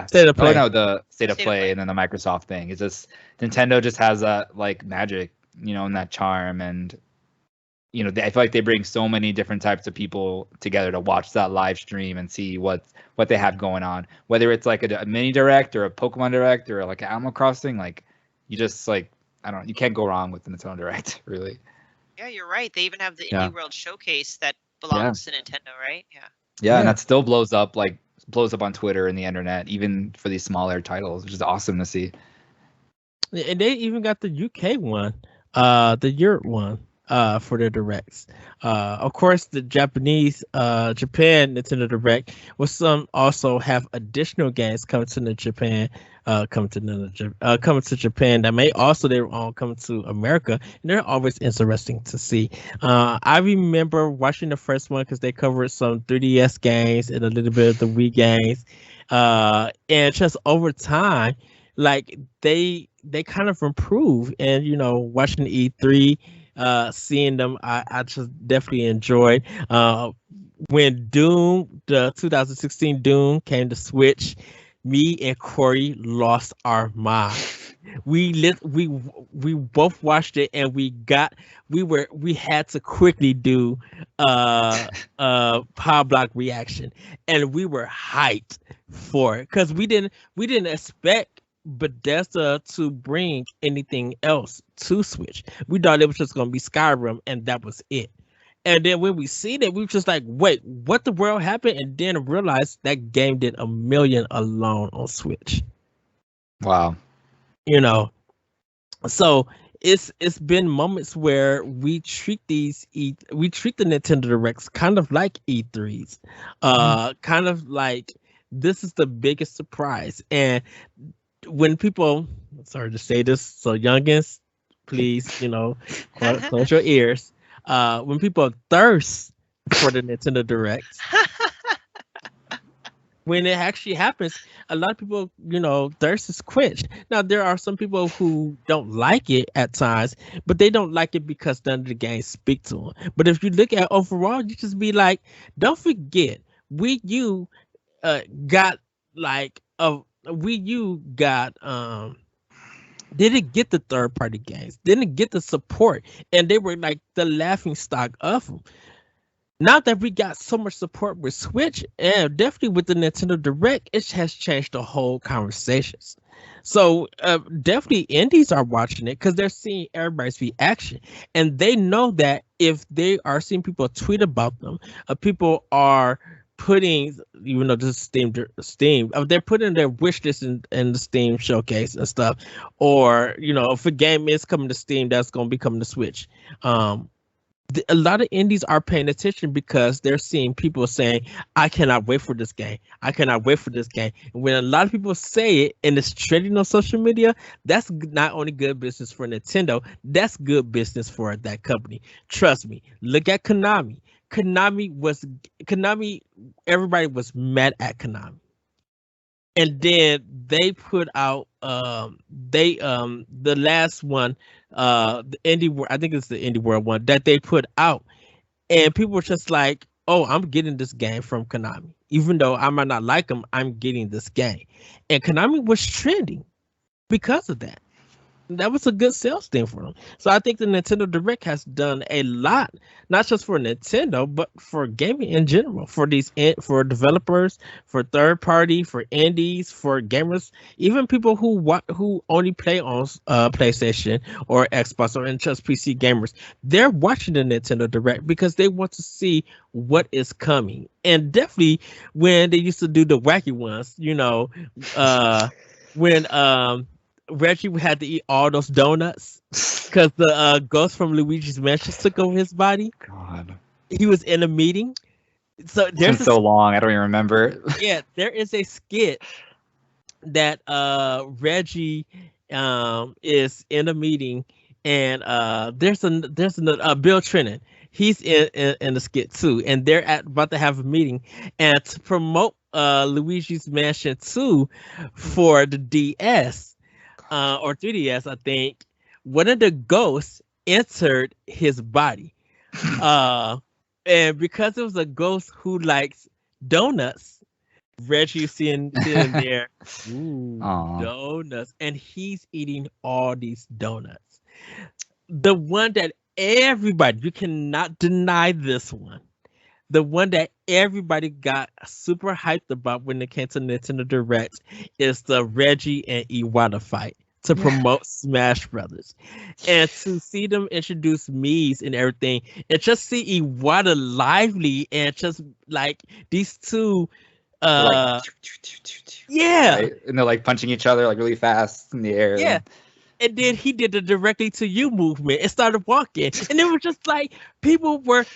State of Play. Oh, no, the State of State of Play, Play. and then the Microsoft thing. It's just Nintendo just has that like magic, you know, and that charm, and you know, I feel like they bring so many different types of people together to watch that live stream and see what they have going on. Whether it's like a mini direct or a Pokemon direct or like an Animal Crossing, like you just like I don't know, you can't go wrong with the Nintendo Direct, really. Yeah, you're right. They even have the Yeah. Indie World Showcase that belongs to Nintendo, right? Yeah. Yeah, and that still blows up on Twitter and the internet, even for these smaller titles, which is awesome to see. And they even got the UK one, the Europe one, for their directs. Of course, the Japan Nintendo Direct will some also have additional games coming to Japan that may also their own come to America, and they're always interesting to see. I remember watching the first one because they covered some 3DS games and a little bit of the Wii games, and just over time, like they kind of improve. And you know, watching E3, seeing them, I just definitely enjoyed. When Doom, the 2016 Doom came to Switch, me and Corey lost our mind. We both watched it, and we had to quickly do Pow Block reaction, and we were hyped for it because we didn't expect Bethesda to bring anything else to Switch. We thought it was just gonna be Skyrim, and that was it. And then when we seen it, we were just like, wait, what the world happened? And then realized that game did 1 million alone on Switch. Wow. You know, so it's been moments where we treat the Nintendo Directs kind of like E3s, kind of like this is the biggest surprise. And when people, sorry to say this, so youngins, please, you know, close your ears. When people thirst for the Nintendo Directs, when it actually happens, a lot of people, you know, thirst is quenched. Now, there are some people who don't like it at times, but they don't like it because none of the games speak to them. But if you look at overall, you just be like, don't forget, Wii U got like a Wii U got didn't get the third party games, didn't get the support, and they were like the laughing stock of them. Now that we got so much support with Switch and definitely with the Nintendo Direct, it has changed the whole conversations. So definitely indies are watching it because they're seeing everybody's reaction, and they know that if they are seeing people tweet about them, people are putting, even though this is Steam, they're putting their wish list in the Steam showcase and stuff, or you know, if a game is coming to Steam, that's going to be coming to Switch. A lot of indies are paying attention because they're seeing people saying, I cannot wait for this game. I cannot wait for this game. And when a lot of people say it and it's trending on social media, that's not only good business for Nintendo, that's good business for that company. Trust me. Look at Konami. Konami, everybody was mad at Konami. And then they put out the last one, the Indie World, I think it's the Indie World one that they put out, and people were just like, oh, I'm getting this game from Konami. Even though I might not like them, I'm getting this game. And Konami was trending because of that. that was a good sales thing for them. So I think the Nintendo Direct has done a lot, not just for Nintendo, but for gaming in general, for for developers, for third party, for indies, for gamers, even people who only play on PlayStation or Xbox or just PC gamers. They're watching the Nintendo Direct because they want to see what is coming. And definitely when they used to do the wacky ones, when Reggie had to eat all those donuts because the ghost from Luigi's Mansion took over his body. God, He was in a meeting. So it's been so long. I don't even remember. Yeah, there is a skit that Reggie is in a meeting, and there's a Bill Trennan. He's in the skit too, and they're about to have a meeting, and to promote Luigi's Mansion 2 for the DS. Or 3DS, I think, one of the ghosts entered his body. And because it was a ghost who likes donuts, Reggie sitting there, ooh, donuts, and he's eating all these donuts. The one that everybody, you cannot deny this one. The one that everybody got super hyped about when it came to Nintendo Direct is the Reggie and Iwata fight to promote Smash Brothers. And to see them introduce Mii's and everything, and just see Iwata lively and just like these two Right? And they're like punching each other like really fast in the air. Yeah. And then he did the directly to you movement and started walking. And it was just like people were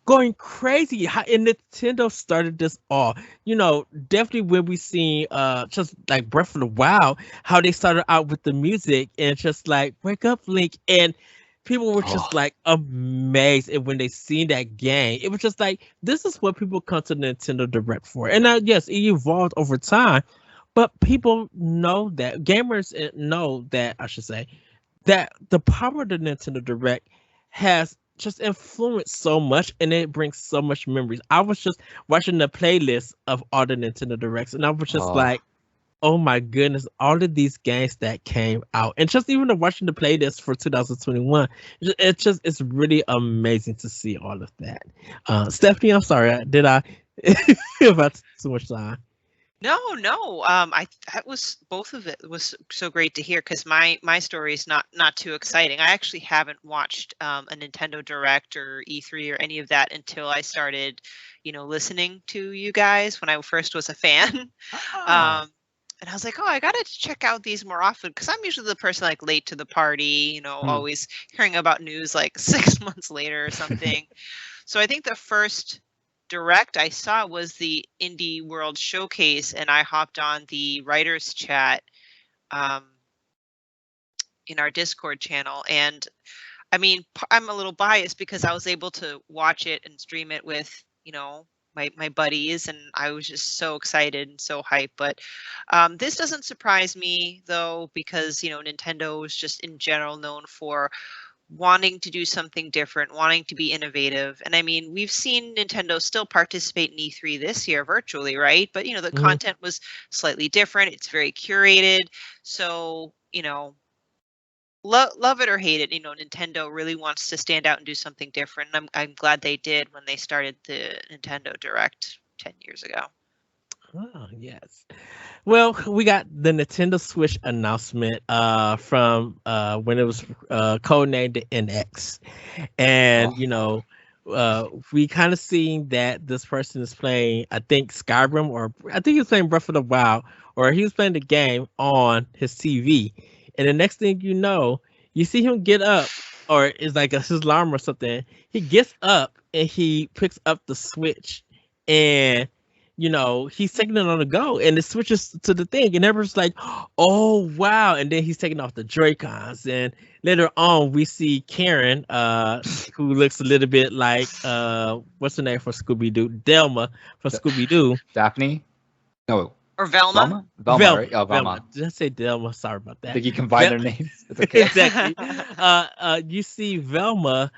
going crazy. And Nintendo started this all. Definitely when we seen just like Breath of the Wild, how they started out with the music and just like wake up Link, and people were just like amazed. And when they seen that game, it was just like, this is what people come to Nintendo Direct for. And now, yes, it evolved over time, but people know that, gamers know that, I should say, that the power of the Nintendo Direct has just influenced so much, and it brings so much memories. I was just watching the playlist of all the Nintendo Directs, and I was just like, oh my goodness, all of these games that came out, and just even watching the playlist for 2021, it's really amazing to see all of that. Stephanie, I'm sorry, did I about too much time? No. That was, both of it was so great to hear, because my story is not too exciting. I actually haven't watched a Nintendo Direct or E3 or any of that until I started, listening to you guys when I first was a fan. And I was like, I gotta check out these more often, because I'm usually the person like late to the party, always hearing about news like 6 months later or something. So I think the first Direct I saw was the Indie World Showcase, and I hopped on the writers chat in our Discord channel. And I mean, I'm a little biased because I was able to watch it and stream it with, my buddies, and I was just so excited and so hyped. But this doesn't surprise me though, because Nintendo is just in general known for wanting to do something different, wanting to be innovative. And I mean, we've seen Nintendo still participate in E3 this year virtually, right? But the content was slightly different. It's very curated. So, love it or hate it, Nintendo really wants to stand out and do something different. And I'm glad they did when they started the Nintendo Direct 10 years ago. Oh, yes. Well, we got the Nintendo Switch announcement from when it was codenamed the NX. And, we kind of seen that this person is playing, I think, Skyrim, or I think he's playing Breath of the Wild, or he was playing the game on his TV. And the next thing you know, you see him get up, or it's like his alarm or something. He gets up and he picks up the Switch, and he's taking it on the go, and it switches to the thing, and everyone's like, oh wow. And then he's taking off the Joy-Cons, and later on we see Karen, who looks a little bit like what's her name for Scooby-Doo, Delma from Scooby-Doo. Daphne? No, Or Velma? Velma, right? Oh, Velma. Did I say Delma? Sorry about that. I think you combine their names. It's okay. Exactly. You see Velma,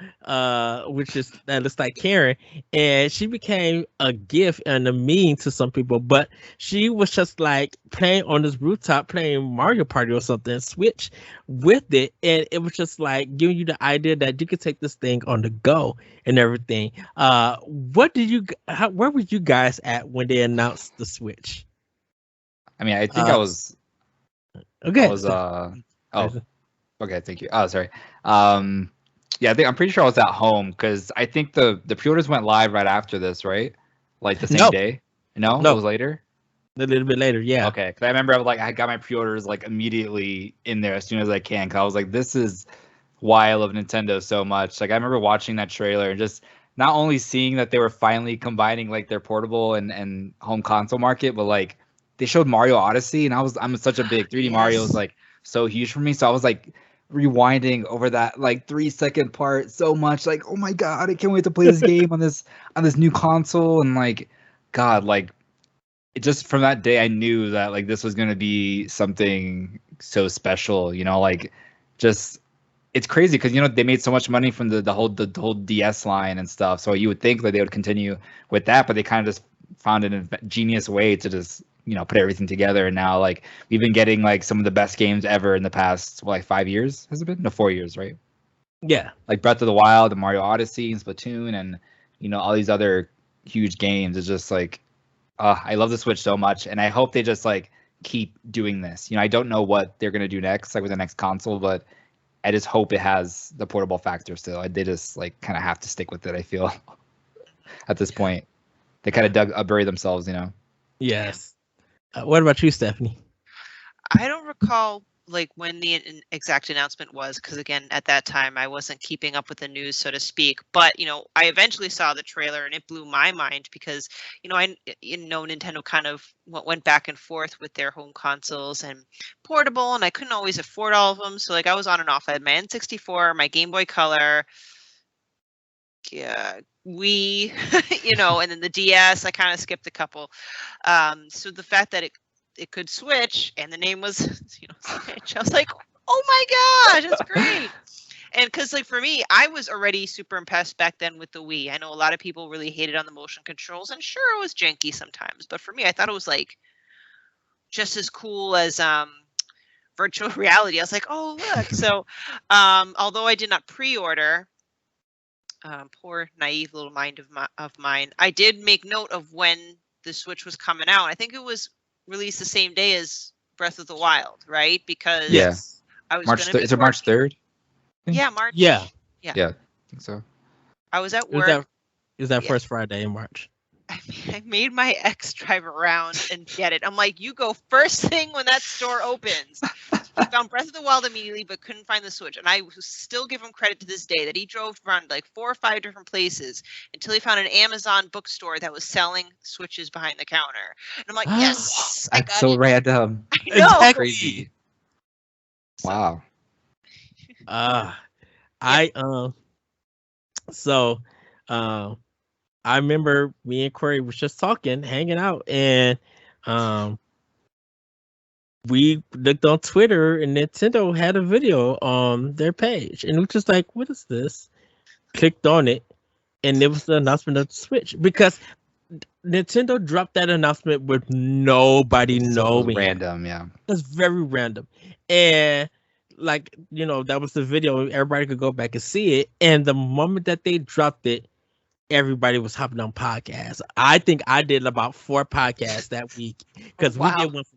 which is that looks like Karen, and she became a gift and a meme to some people. But she was just like playing on this rooftop, playing Mario Party or something, Switch with it, and it was just like giving you the idea that you could take this thing on the go and everything. Where were you guys at when they announced the Switch? I mean, I think I was. Okay. I was. Okay. Thank you. Oh, sorry. Yeah, I'm pretty sure I was at home because I think the pre-orders went live right after this, right? Like the same day. No, it was later. A little bit later, yeah. Okay, because I remember I got my pre-orders like immediately in there as soon as I can. Cause I was like, this is why I love Nintendo so much. Like I remember watching that trailer and just not only seeing that they were finally combining like their portable and home console market, but like they showed Mario Odyssey, and I'm such a big 3D Mario is like so huge for me. So I was like rewinding over that like 3-second part so much. Like, oh my god, I can't wait to play this game on this new console. And like, God, like it just from that day I knew that like this was gonna be something so special. You know, like just it's crazy because they made so much money from the whole DS line and stuff. So you would think that they would continue with that, but they kind of just found a genius way to just put everything together. And now like we've been getting like some of the best games ever in the past 5 years. Has it been? No, 4 years, right? Yeah. Like Breath of the Wild, the Mario Odyssey, and Splatoon, and all these other huge games. It's just like I love the Switch so much, and I hope they just like keep doing this. I don't know what they're gonna do next, like with the next console, but I just hope it has the portable factor still. They just like kind of have to stick with it, I feel. At this point, they kind of buried themselves, Yes. What about you, Stephanie? I don't recall like when the exact announcement was, because again, at that time I wasn't keeping up with the news, so to speak. But I eventually saw the trailer, and it blew my mind because Nintendo kind of went back and forth with their home consoles and portable, and I couldn't always afford all of them. So like I was on and off. I had my N64, my Game Boy Color, Wii, and then the DS. I kind of skipped a couple. So the fact that it could switch and the name was Switch, I was like, oh my gosh, that's great. And because like for me, I was already super impressed back then with the Wii. I know a lot of people really hated on the motion controls, and sure, it was janky sometimes, but for me, I thought it was like just as cool as virtual reality. I was like, oh look. So although I did not pre-order, poor naive little mind of mine, I did make note of when the Switch was coming out. I think it was released the same day as Breath of the Wild, right? Because I was March. Is it March 3rd? Yeah, March. Yeah, I think so. I was at work. Is that first Friday in March? I made my ex drive around and get it. I'm like, you go first thing when that store opens. He found Breath of the Wild immediately, but couldn't find the Switch. And I still give him credit to this day that he drove around like 4 or 5 different places until he found an Amazon bookstore that was selling Switches behind the counter. And I'm like, yes, I got that's so it. random. I know. That's crazy. Wow. I remember me and Corey was just talking, hanging out, and we looked on Twitter, and Nintendo had a video on their page, and we were just like, what is this? Clicked on it, and it was the announcement of the Switch, because Nintendo dropped that announcement with nobody knowing. Random, yeah. That's very random. And like, that was the video. Everybody could go back and see it. And the moment that they dropped it, everybody was hopping on podcasts. I think I did about 4 podcasts that week because we did one for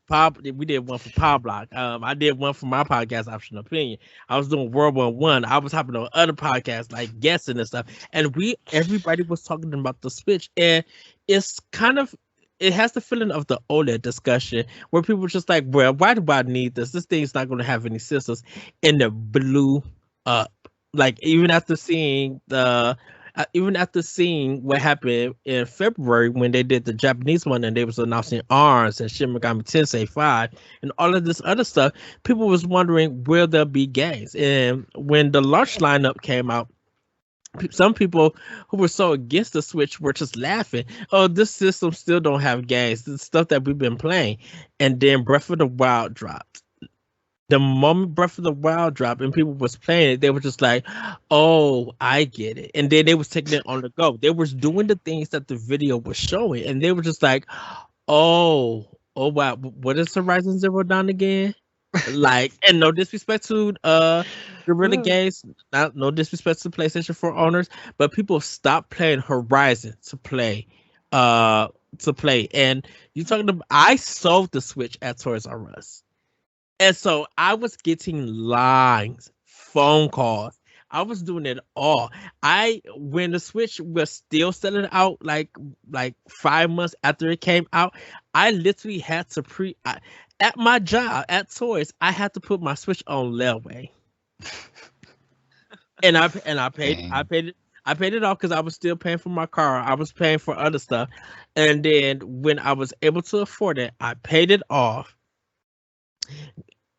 Pow Block. I did one for my podcast, Optional Opinion. I was doing World War One. I was hopping on other podcasts like guessing and stuff. And everybody was talking about the Switch, and it's it has the feeling of the OLED discussion where people were just like, well, why do I need this? This thing's not going to have any systems. And it blew up. Like even after seeing what happened in February when they did the Japanese one and they was announcing ARMS and Shin Megami Tensei 5 and all of this other stuff, people was wondering, will there be games? And when the launch lineup came out, some people who were so against the Switch were just laughing. Oh, this system still don't have games. This stuff that we've been playing. And then Breath of the Wild dropped. The moment Breath of the Wild dropped and people was playing it, they were just like, "Oh, I get it." And then they was taking it on the go. They was doing the things that the video was showing, and they were just like, "Oh, oh wow, what is Horizon Zero Dawn again?" Like, and no disrespect to Guerrilla Games, no disrespect to PlayStation 4 owners, but people stopped playing Horizon to play. And you talking about, I sold the Switch at Toys R Us. And so I was getting lines, phone calls. I was doing it all. When the Switch was still selling out like 5 months after it came out, I literally had to at my job at Toys, I had to put my Switch on layaway. and I paid it off because I was still paying for my car. I was paying for other stuff. And then when I was able to afford it, I paid it off.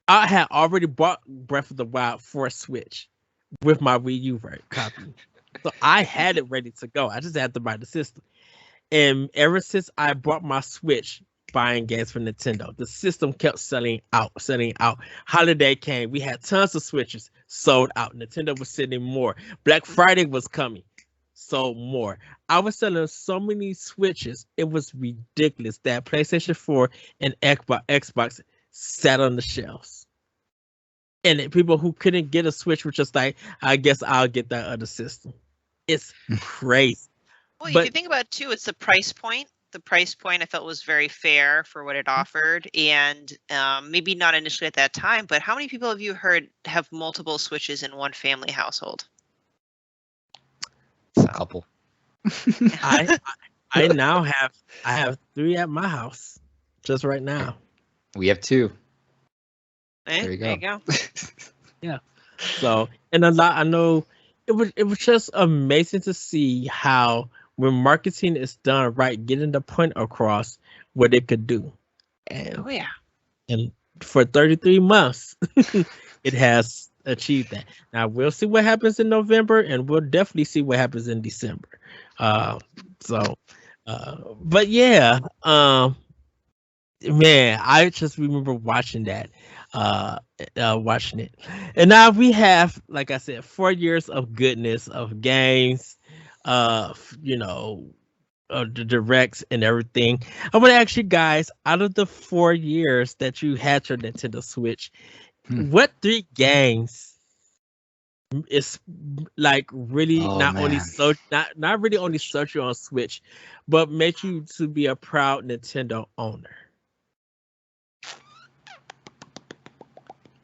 I had already bought Breath of the Wild for a Switch with my Wii U copy. So I had it ready to go. I just had to buy the system. And ever since I bought my Switch, buying games for Nintendo, the system kept selling out. Holiday came. We had tons of Switches sold out. Nintendo was sending more. Black Friday was coming. Sold more. I was selling so many Switches. It was ridiculous that PlayStation 4 and Xbox sat on the shelves. And people who couldn't get a Switch were just like, I guess I'll get that other system. It's crazy. Well, if you think about it too, it's the price point. The price point I felt was very fair for what it offered, and maybe not initially at that time, but how many people have you heard have multiple Switches in one family household? A couple. I now have 3 at my house just right now. We have 2. There you go. Yeah. So, and I know it was just amazing to see how when marketing is done right, getting the point across what it could do. And, and for 33 months, it has achieved that. Now we'll see what happens in November, and we'll definitely see what happens in December. But yeah, man, I just remember watching that. Watching it, and now we have, like I said, 4 years of goodness of games, the directs and everything. I want to ask you guys, out of the 4 years that you had your Nintendo Switch, what 3 games is like really not really only search you on Switch, but make you to be a proud Nintendo owner?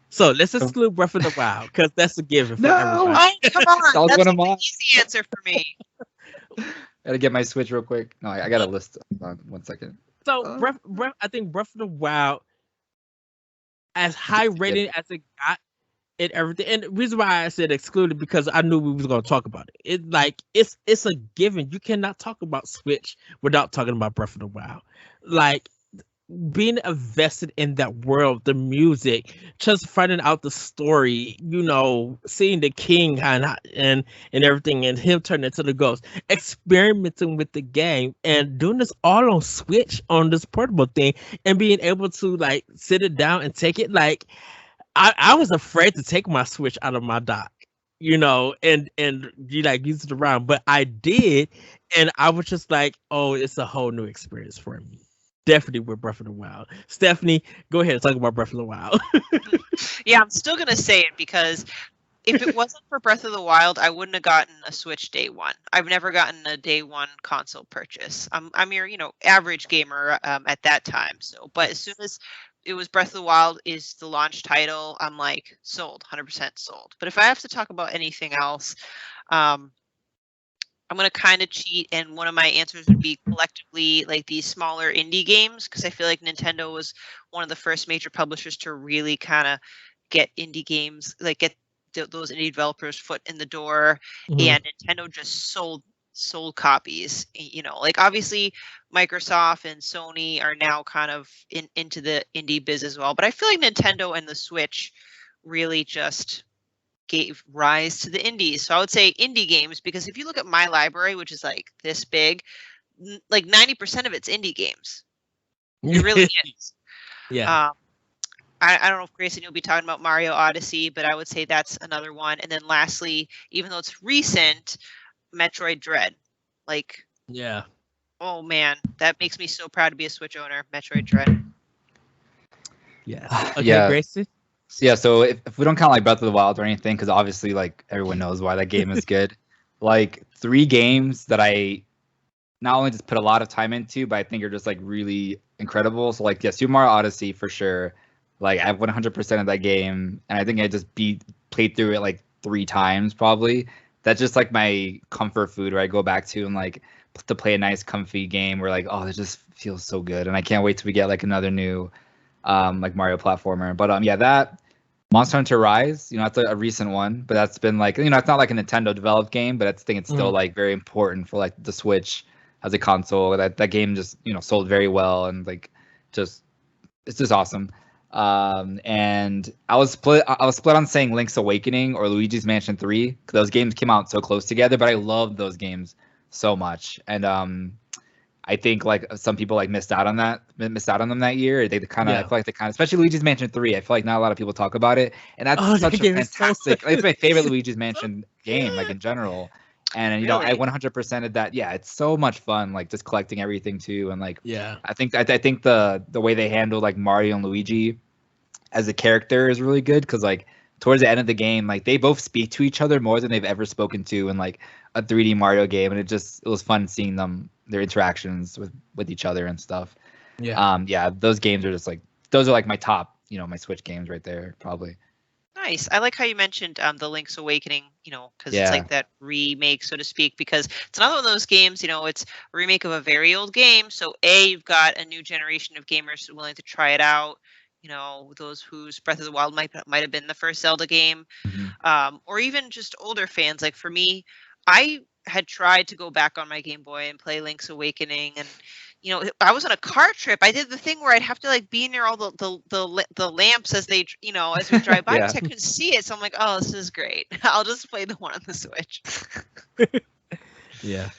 So let's exclude Breath of the Wild because that's a given for everybody. Oh, come on. That was That's one of an mine. easy answer for me. Gotta get my Switch real quick. No, I got a list. Hold on 1 second. So I think Breath of the Wild, as high rated as it got and everything, and the reason why I said excluded because I knew we was gonna talk about it. It's a given. You cannot talk about Switch without talking about Breath of the Wild. Like, being invested in that world, the music, just finding out the story, seeing the king and everything, and him turning into the ghost, experimenting with the game, and doing this all on Switch on this portable thing, and being able to like sit it down and take it. Like, I was afraid to take my Switch out of my dock, and you like use it around, but I did, and I was just like, oh, it's a whole new experience for me. Definitely with Breath of the Wild. Stephanie, go ahead and talk about Breath of the Wild. Yeah, I'm still going to say it because if it wasn't for Breath of the Wild, I wouldn't have gotten a Switch day one. I've never gotten a day one console purchase. I'm your, average gamer at that time. So, but as soon as it was Breath of the Wild is the launch title, I'm like sold, 100% sold. But if I have to talk about anything else, I'm going to kind of cheat, and one of my answers would be collectively like these smaller indie games, because I feel like Nintendo was one of the first major publishers to really kind of get indie games, like get those indie developers foot in the door, and Nintendo just sold copies. Like obviously Microsoft and Sony are now kind of into the indie biz as well, but I feel like Nintendo and the Switch really just gave rise to the indies. So I would say indie games, because if you look at my library, which is like this big, like 90% of it's indie games. It really is. Yeah. I don't know if Grayson, you'll be talking about Mario Odyssey, but I would say that's another one. And then lastly, even though it's recent, Metroid Dread. Like, Yeah. oh man, that makes me so proud to be a Switch owner. Metroid Dread. Yeah. Okay, Yeah. Grayson. Yeah, so if we don't count like Breath of the Wild or anything, because obviously like everyone knows why that game is good. Like 3 games that I not only just put a lot of time into, but I think are just like really incredible. So like, yeah, Super Mario Odyssey for sure. Like I've 100% of that game, and I think I just played through it like 3 times probably. That's just like my comfort food where I go back to and like to play a nice comfy game where like, oh, it just feels so good, and I can't wait till we get like another new like Mario platformer. But yeah, that Monster Hunter Rise, that's a recent one, but that's been like, it's not like a Nintendo developed game, but I think it's still like very important for like the Switch as a console. That game just sold very well, and like it's just awesome. And I was split on saying Link's Awakening or Luigi's Mansion 3, because those games came out so close together, but I love those games so much. And I think like some people like missed out on them that year. They kind of, I feel like they kind of, especially Luigi's Mansion 3. I feel like not a lot of people talk about it, and that's such a fantastic. It's my favorite Luigi's Mansion game, like in general. And Really? I 100%ed that. Yeah, it's so much fun, like just collecting everything too, and like I think the way they handle like Mario and Luigi as a character is really good, because like towards the end of the game, like they both speak to each other more than they've ever spoken to in like a 3D Mario game, and it was fun seeing their interactions with each other and stuff. Yeah, those games are just like, those are like my top, my Switch games right there, probably. Nice. I like how you mentioned the Link's Awakening, because it's like that remake, so to speak, because it's another one of those games, it's a remake of a very old game. So you've got a new generation of gamers willing to try it out. Those whose Breath of the Wild might have been the first Zelda game, or even just older fans. Like for me, I had tried to go back on my Game Boy and play Link's Awakening, and I was on a car trip. I did the thing where I'd have to like be near all the lamps as they as we drive by, because I couldn't see it. So I'm like, oh, this is great. I'll just play the one on the Switch. Yeah.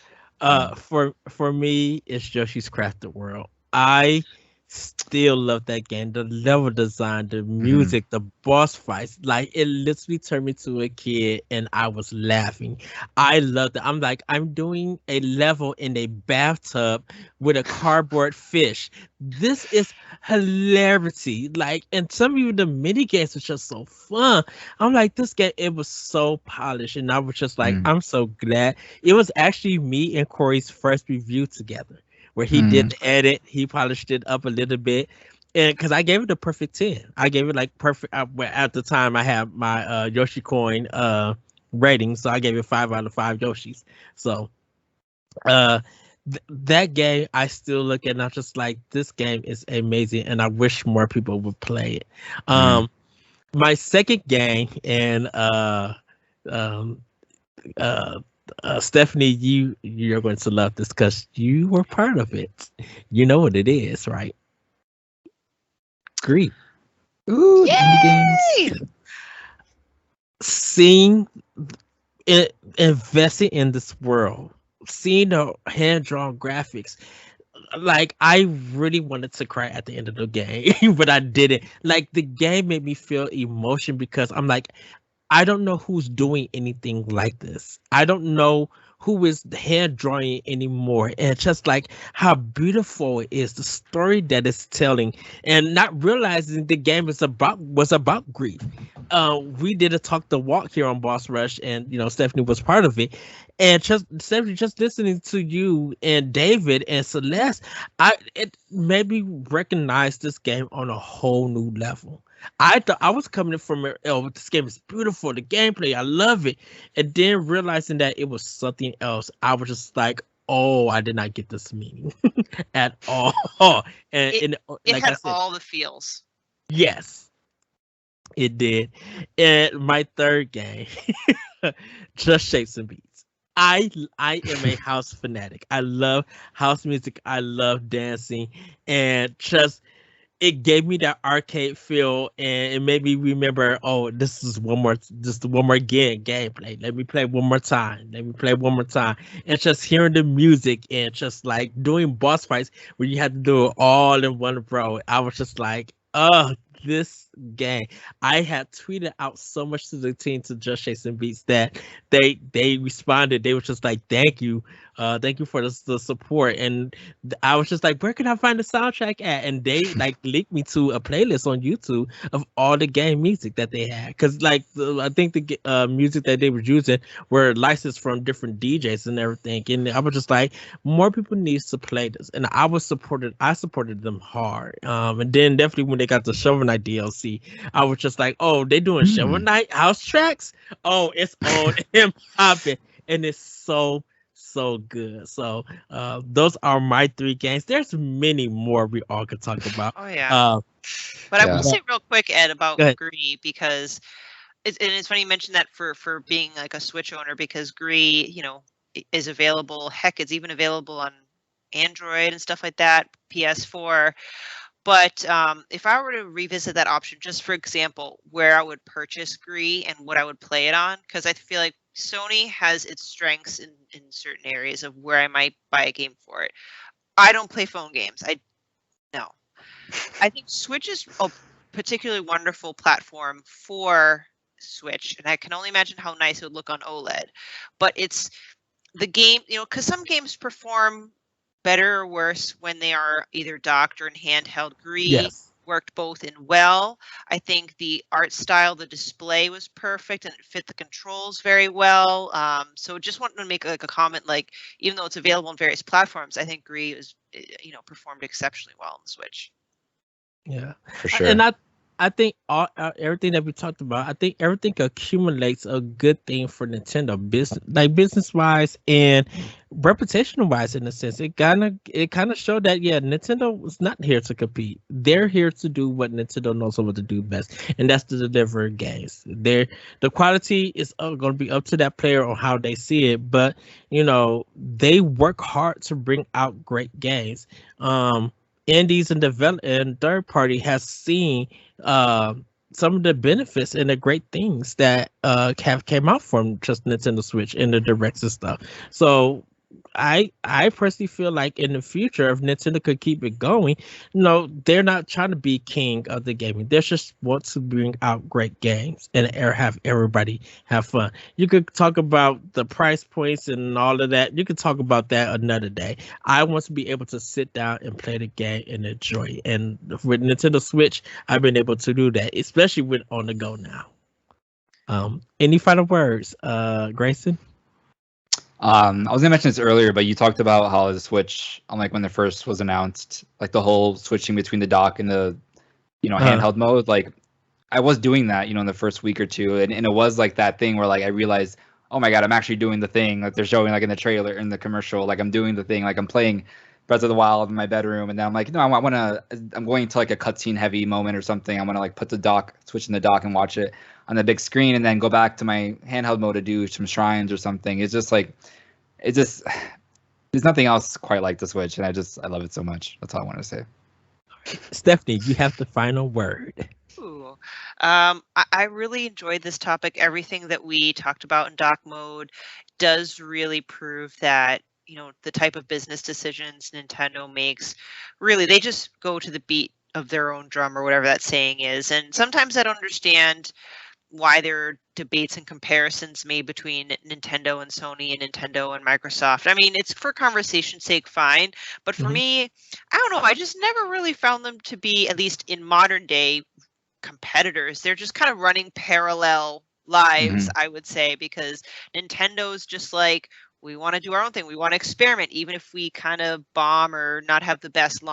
For me, it's Yoshi's Crafted World. I still love that game. The level design, the music, the boss fights, like it literally turned me to a kid, and I was laughing. I loved it. I'm like, I'm doing a level in a bathtub with a cardboard fish. This is hilarity. Like, and some of the mini games were just so fun. I'm like, this game, it was so polished, and I was just like, I'm so glad. It was actually me and Corey's first review together, where he did the edit, he polished it up a little bit, and because I gave it a perfect 10. I gave it like perfect. At the time, I had my Yoshi Coin rating, so I gave it 5 out of 5 Yoshis. So that game, I still look at, and I'm just like, this game is amazing, and I wish more people would play it. My second game, and Stephanie, you're going to love this because you were part of it. You know what it is, right? Great. Ooh, indie games. Seeing it, investing in this world, seeing the hand-drawn graphics, like I really wanted to cry at the end of the game, but I didn't. Like the game made me feel emotion, because I'm like, I don't know who's doing anything like this. I don't know who is hand drawing anymore. And it's just like how beautiful it is, the story that it's telling, and not realizing the game was about grief. We did a talk the walk here on Boss Rush, and Stephanie was part of it. And Stephanie, just listening to you and David and Celeste, it made me recognize this game on a whole new level. I thought I was coming from this game is beautiful, the gameplay, I love it, and then realizing that it was something else, I was just like, oh, I did not get this meaning at all. And it like had I said, all the feels. Yes, it did. And my third game, Just Shapes and Beats. I am a house fanatic. I love house music. I love dancing, and just it gave me that arcade feel, and it made me remember, oh, this is one more gameplay. Let me play one more time. Let me play one more time. And just hearing the music and just like doing boss fights where you had to do it all in one row. I was just like, oh, this game. I had tweeted out so much to the team to Just Chasing Beats that they responded. They were just like, thank you for the support. And I was just like, where can I find the soundtrack at? And they like linked me to a playlist on YouTube of all the game music that they had. Because like I think the music that they were using were licensed from different DJs and everything. And I was just like, more people needs to play this. And I supported them hard. And then definitely when they got the Shovel Knight DLC, I was just like, oh, they doing Shovel Knight house tracks? Oh, it's on and popping. And it's so good. So those are my 3 games. There's many more we all could talk about. Oh yeah. But I will say real quick, Ed, about Gree, because it's funny you mentioned that for being like a Switch owner, because Gree, you know, is available. Heck, it's even available on Android and stuff like that, PS4. But if I were to revisit that option, just for example, where I would purchase Gree and what I would play it on, because I feel like Sony has its strengths in certain areas of where I might buy a game for it. I don't play phone games. No. I think Switch is a particularly wonderful platform for Switch, and I can only imagine how nice it would look on OLED. But it's the game, you know, because some games perform better or worse when they are either docked or in handheld. Gree worked both in well. I think the art style, the display was perfect, and it fit the controls very well. So just wanted to make like a comment, like even though it's available on various platforms, I think Gree is, you know, performed exceptionally well on the Switch. Yeah, for sure. And I think everything that we talked about, I think everything accumulates a good thing for Nintendo, business wise and reputational wise. In a sense, it kind of showed that Nintendo was not here to compete. They're here to do what Nintendo knows what to do best, and that's to deliver games. The quality is going to be up to that player on how they see it, but you know they work hard to bring out great games. Indies and third party has seen some of the benefits and the great things that have came out from just Nintendo Switch and the directs and stuff. So I personally feel like in the future, if Nintendo could keep it going, no, they're not trying to be king of the gaming. They just want to bring out great games and have everybody have fun. You could talk about the price points and all of that. You could talk about that another day. I want to be able to sit down and play the game and enjoy it. And with Nintendo Switch, I've been able to do that, especially with on the go now. Any final words, Grayson? I was gonna mention this earlier, but you talked about how the Switch, like when the first was announced, like the whole switching between the dock and the, handheld mode. Like, I was doing that, in the first week or two, and it was like that thing where like I realized, oh my god, I'm actually doing the thing like they're showing like in the trailer, in the commercial. Like I'm doing the thing, like I'm playing Breath of the Wild in my bedroom, and then I'm like, no, I'm going to like a cutscene heavy moment or something. I want to like put switch in the dock and watch it on the big screen, and then go back to my handheld mode to do some shrines or something. It's just like, there's nothing else quite like the Switch, and I love it so much. That's all I want to say. Stephanie, you have the final word. Ooh. I really enjoyed this topic. Everything that we talked about in dock mode does really prove that, the type of business decisions Nintendo makes, really, they just go to the beat of their own drum or whatever that saying is. And sometimes I don't understand why there are debates and comparisons made between Nintendo and Sony and Nintendo and Microsoft. I mean, it's for conversation's sake, fine. But for me, I don't know. I just never really found them to be, at least in modern day, competitors. They're just kind of running parallel lives, I would say, because Nintendo's just like, we want to do our own thing. We want to experiment, even if we kind of bomb or not have the best,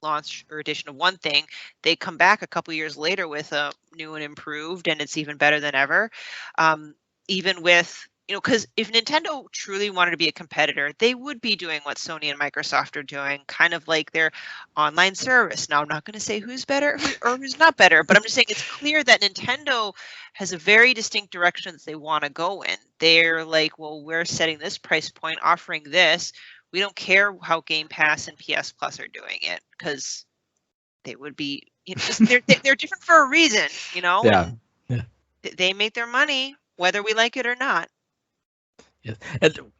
launch or edition of one thing. They come back a couple years later with a new and improved, and it's even better than ever. Even with, because if Nintendo truly wanted to be a competitor, they would be doing what Sony and Microsoft are doing, kind of like their online service. Now, I'm not going to say who's better or who's not better, but I'm just saying it's clear that Nintendo has a very distinct direction that they want to go in. They're like, well, we're setting this price point, offering this. We don't care how Game Pass and PS Plus are doing it, because they would be. They're different for a reason, Yeah. They make their money whether we like it or not. Yes. And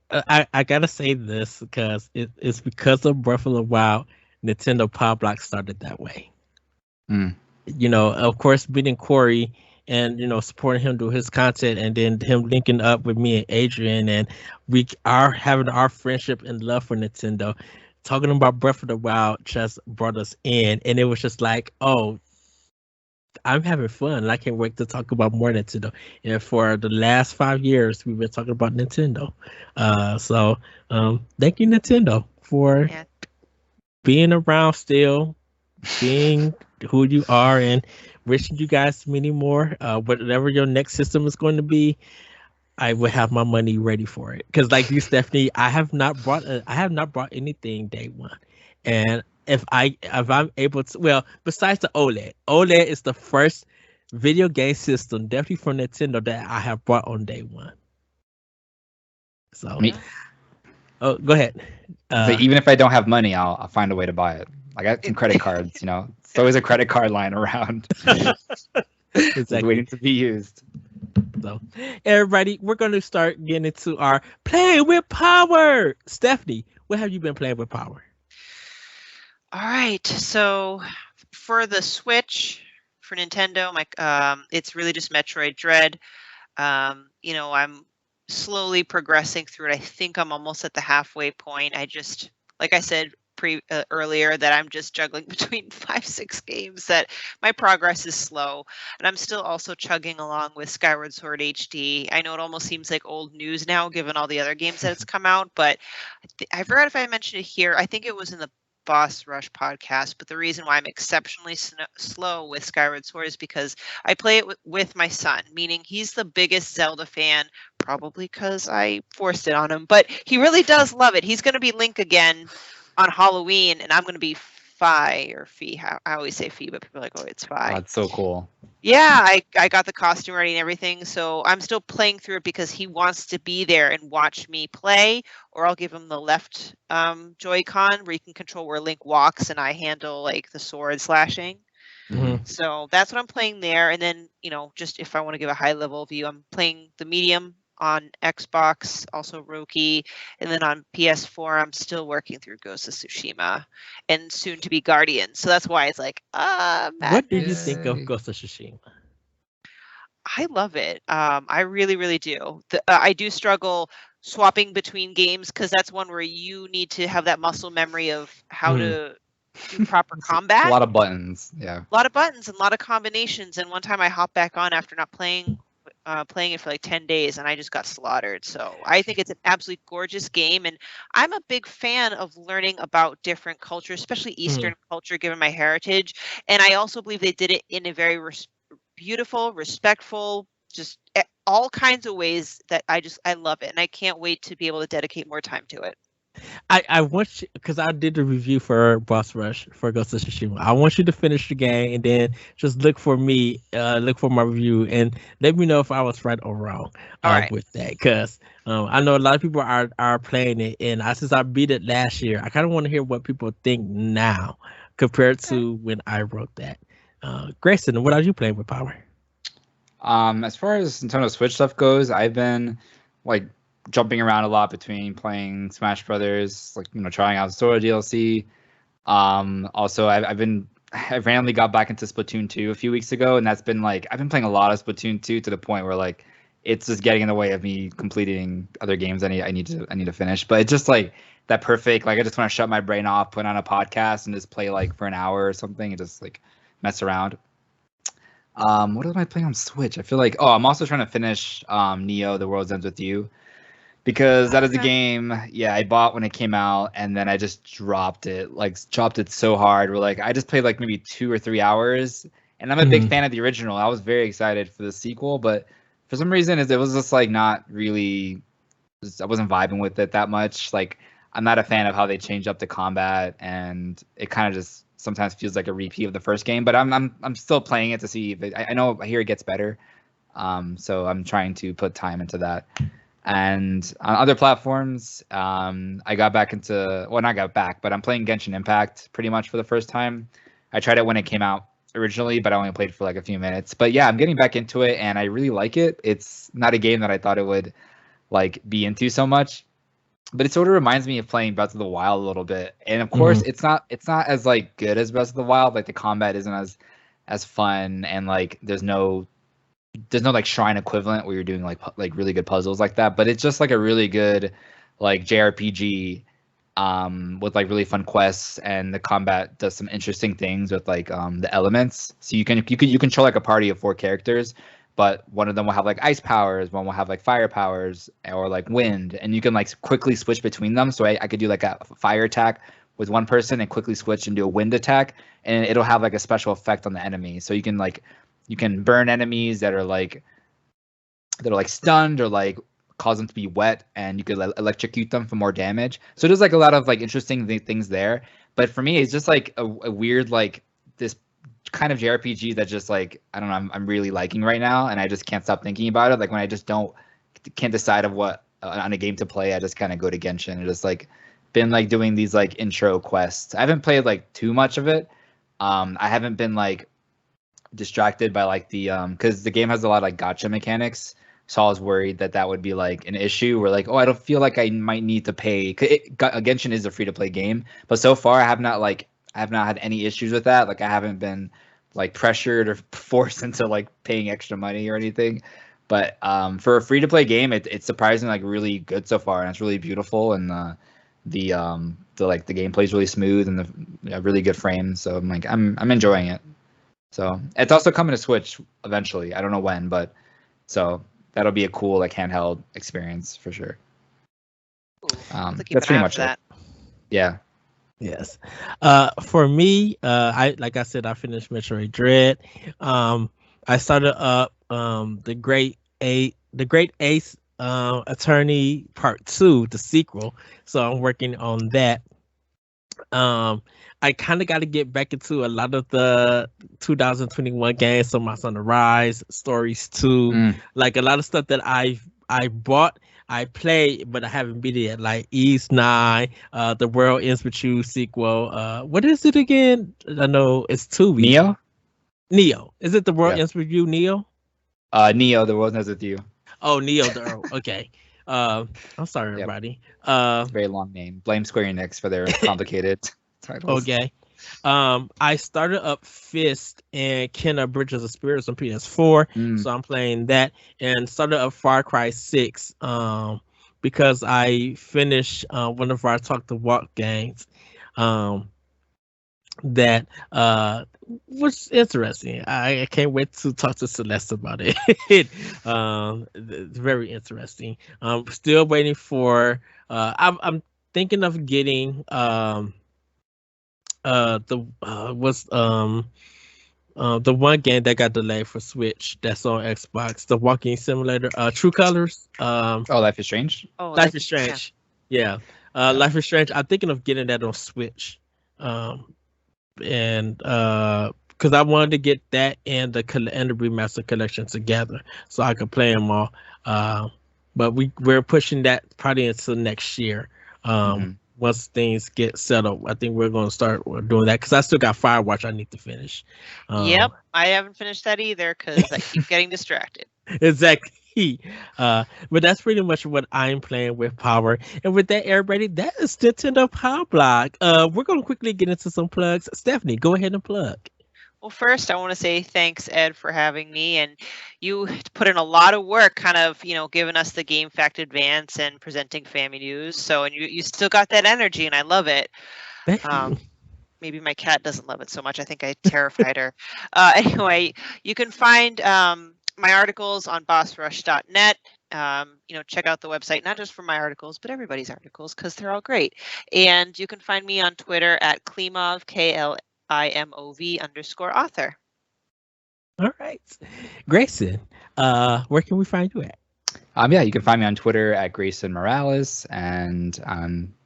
I gotta say this because it's because of Breath of the Wild, Nintendo Pow Block started that way. Mm. Of course, meeting Corey and supporting him do his content, and then him linking up with me and Adrian, and we are having our friendship and love for Nintendo. Talking about Breath of the Wild just brought us in, and it was just like, oh, I'm having fun. And I can't wait to talk about more Nintendo. And for the last 5 years, we've been talking about Nintendo. So thank you, Nintendo, for being around still, being who you are, and wishing you guys many more. Whatever your next system is going to be, I will have my money ready for it. Because like you, Stephanie, I have not brought anything day one, and if I'm able to, well, besides the OLED is the first video game system, definitely from Nintendo, that I have brought on day one. So, go ahead. So even if I don't have money, I'll find a way to buy it. I got some credit cards, It's always a credit card lying around. Exactly. Waiting to be used. So, everybody, we're going to start getting into our Play with Power. Stephanie, what have you been playing with Power? All right, so for the Switch, for Nintendo, it's really just Metroid Dread. I'm slowly progressing through it. I think I'm almost at the halfway point. I just, like I said earlier, that I'm just juggling between 5-6 games, that my progress is slow. And I'm still also chugging along with Skyward Sword HD. I know it almost seems like old news now, given all the other games that it's come out, but I forgot if I mentioned it here. I think it was in the Boss Rush podcast, but the reason why I'm exceptionally slow with Skyward Sword is because I play it with my son, meaning he's the biggest Zelda fan, probably because I forced it on him, but he really does love it. He's going to be Link again on Halloween, and I'm going to be Fi or Fee. I always say Fee, but people are like, oh, it's Fi. Oh, that's so cool. Yeah, I got the costume ready and everything, so I'm still playing through it because he wants to be there and watch me play, or I'll give him the left Joy-Con where you can control where Link walks and I handle like the sword slashing. Mm-hmm. So that's what I'm playing there, and then just if I want to give a high level view, I'm playing the medium on Xbox, also Roki, and then on PS4 I'm still working through Ghost of Tsushima and soon to be Guardian. So that's why it's like what did you think of Ghost of Tsushima? I love it. I really, really do. I do struggle swapping between games because that's one where you need to have that muscle memory of how to do proper combat. A lot of buttons, yeah. A lot of buttons and a lot of combinations. And one time I hopped back on after not playing it for like 10 days and I just got slaughtered. So I think it's an absolutely gorgeous game, and I'm a big fan of learning about different cultures, especially Eastern culture, given my heritage. And I also believe they did it in a very beautiful, respectful, just all kinds of ways that I love it, and I can't wait to be able to dedicate more time to it. I want you, because I did the review for Boss Rush for Ghost of Tsushima. I want you to finish the game and then just look for me, look for my review, and let me know if I was right or wrong with that. Because I know a lot of people are playing it, and since I beat it last year, I kind of want to hear what people think now compared to when I wrote that. Greysun, what are you playing with Power? As far as Nintendo Switch stuff goes, I've been jumping around a lot between playing Smash Brothers, trying out the Sora DLC. Also, I randomly got back into Splatoon 2 a few weeks ago, and that's been I've been playing a lot of Splatoon 2 to the point where it's just getting in the way of me completing other games I need to finish. But it's just that perfect. I just want to shut my brain off, put on a podcast, and just play for an hour or something, and just mess around. What am I playing on Switch? I feel I'm also trying to finish Neo: The World Ends With You. Because that is a game, I bought when it came out, and then I just dropped it. Dropped it so hard. Where I just played maybe 2 or 3 hours, and I'm a big fan of the original. I was very excited for the sequel, but for some reason, it was just not really. I wasn't vibing with it that much. I'm not a fan of how they changed up the combat, and it kind of just sometimes feels like a repeat of the first game. But I'm still playing it to see if I hear it gets better. So I'm trying to put time into that. And on other platforms, I got back into, not got back, but I'm playing Genshin Impact pretty much for the first time. I tried it when it came out originally, but I only played for like a few minutes. But yeah, I'm getting back into it, and I really like it. It's not a game that I thought it would like be into so much, but it sort of reminds me of playing Breath of the Wild a little bit. And of course, it's not as like good as Breath of the Wild. Like the combat isn't as fun, and like there's no like shrine equivalent where you're doing like really good puzzles like that. But it's just like a really good like JRPG with like really fun quests, and the combat does some interesting things with like the elements. So you control like a party of 4 characters, but one of them will have like ice powers, one will have like fire powers, or like wind, and you can like quickly switch between them. So I could do like a fire attack with one person and quickly switch and do a wind attack, and it'll have like a special effect on the enemy. So you can burn enemies that are like stunned, or like cause them to be wet, and you could electrocute them for more damage. So there's like a lot of like interesting things there. But for me, it's just like a weird like this kind of JRPG that just like I don't know, I'm really liking right now, and I just can't stop thinking about it. Like when I just can't decide of what on a game to play, I just kind of go to Genshin and just like been like doing these like intro quests. I haven't played like too much of it. I haven't been like distracted by like the because the game has a lot of like gacha mechanics. So I was worried that would be like an issue where like, oh, I don't feel like I might need to pay. Genshin is a free to play game, but so far I have not had any issues with that. Like I haven't been like pressured or forced into like paying extra money or anything. But for a free to play game, it's surprisingly like really good so far, and it's really beautiful, and the gameplay is really smooth, and the really good frames. So I'm enjoying it. So it's also coming to Switch eventually. I don't know when, but so that'll be a cool like handheld experience for sure. That's pretty much it. Yeah. Yes. For me, I said, I finished Metroid Dread. I started up the Great Ace Attorney Part 2, the sequel. So I'm working on that. I kind of got to get back into a lot of the 2021 games. So Monster on the Rise, Stories 2, like a lot of stuff that I bought, I played, but I haven't beat it yet. Like East 9, The World Ends With You sequel. What is it again? I know it's 2 weeks. Neo. Is it The World Ends With You, Neo? Neo, The World Ends With You. Oh, Neo. Okay. I'm sorry, everybody. Very long name. Blame Square Enix for their complicated titles. Okay. I started up Fist and Kenna Bridges of Spirits on PS4, so I'm playing that, and started up Far Cry 6 because I finished one of our Talk to Walk games that was interesting. I can't wait to talk to Celeste about it. It's very interesting. I'm still waiting for I'm thinking of getting the one game that got delayed for Switch that's on Xbox, the walking simulator, True Colors. Life is Strange. Life is Strange. Yeah. Life is Strange. I'm thinking of getting that on Switch. And because I wanted to get that and the remaster collection together so I could play them all. But we're pushing that probably into next year. Once things get settled, I think we're going to start doing that because I still got Firewatch I need to finish. Yep, I haven't finished that either because I keep getting distracted. Exactly. But that's pretty much what I'm playing with Power. And with that, everybody, that is Nintendo Pow Block. We're going to quickly get into some plugs. Stephanie, go ahead and plug. Well, first, I want to say thanks, Ed, for having me. And you put in a lot of work kind of, giving us the Game Fact Advance and presenting family news. So, and you still got that energy, and I love it. Thank you. Maybe my cat doesn't love it so much. I think I terrified her. Anyway, you can find my articles on bossrush.net. Check out the website, not just for my articles, but everybody's articles, because they're all great. And you can find me on Twitter at Klimov, KLIMOV_author. All right. Grayson, where can we find you at? You can find me on Twitter at Greysun Morales, and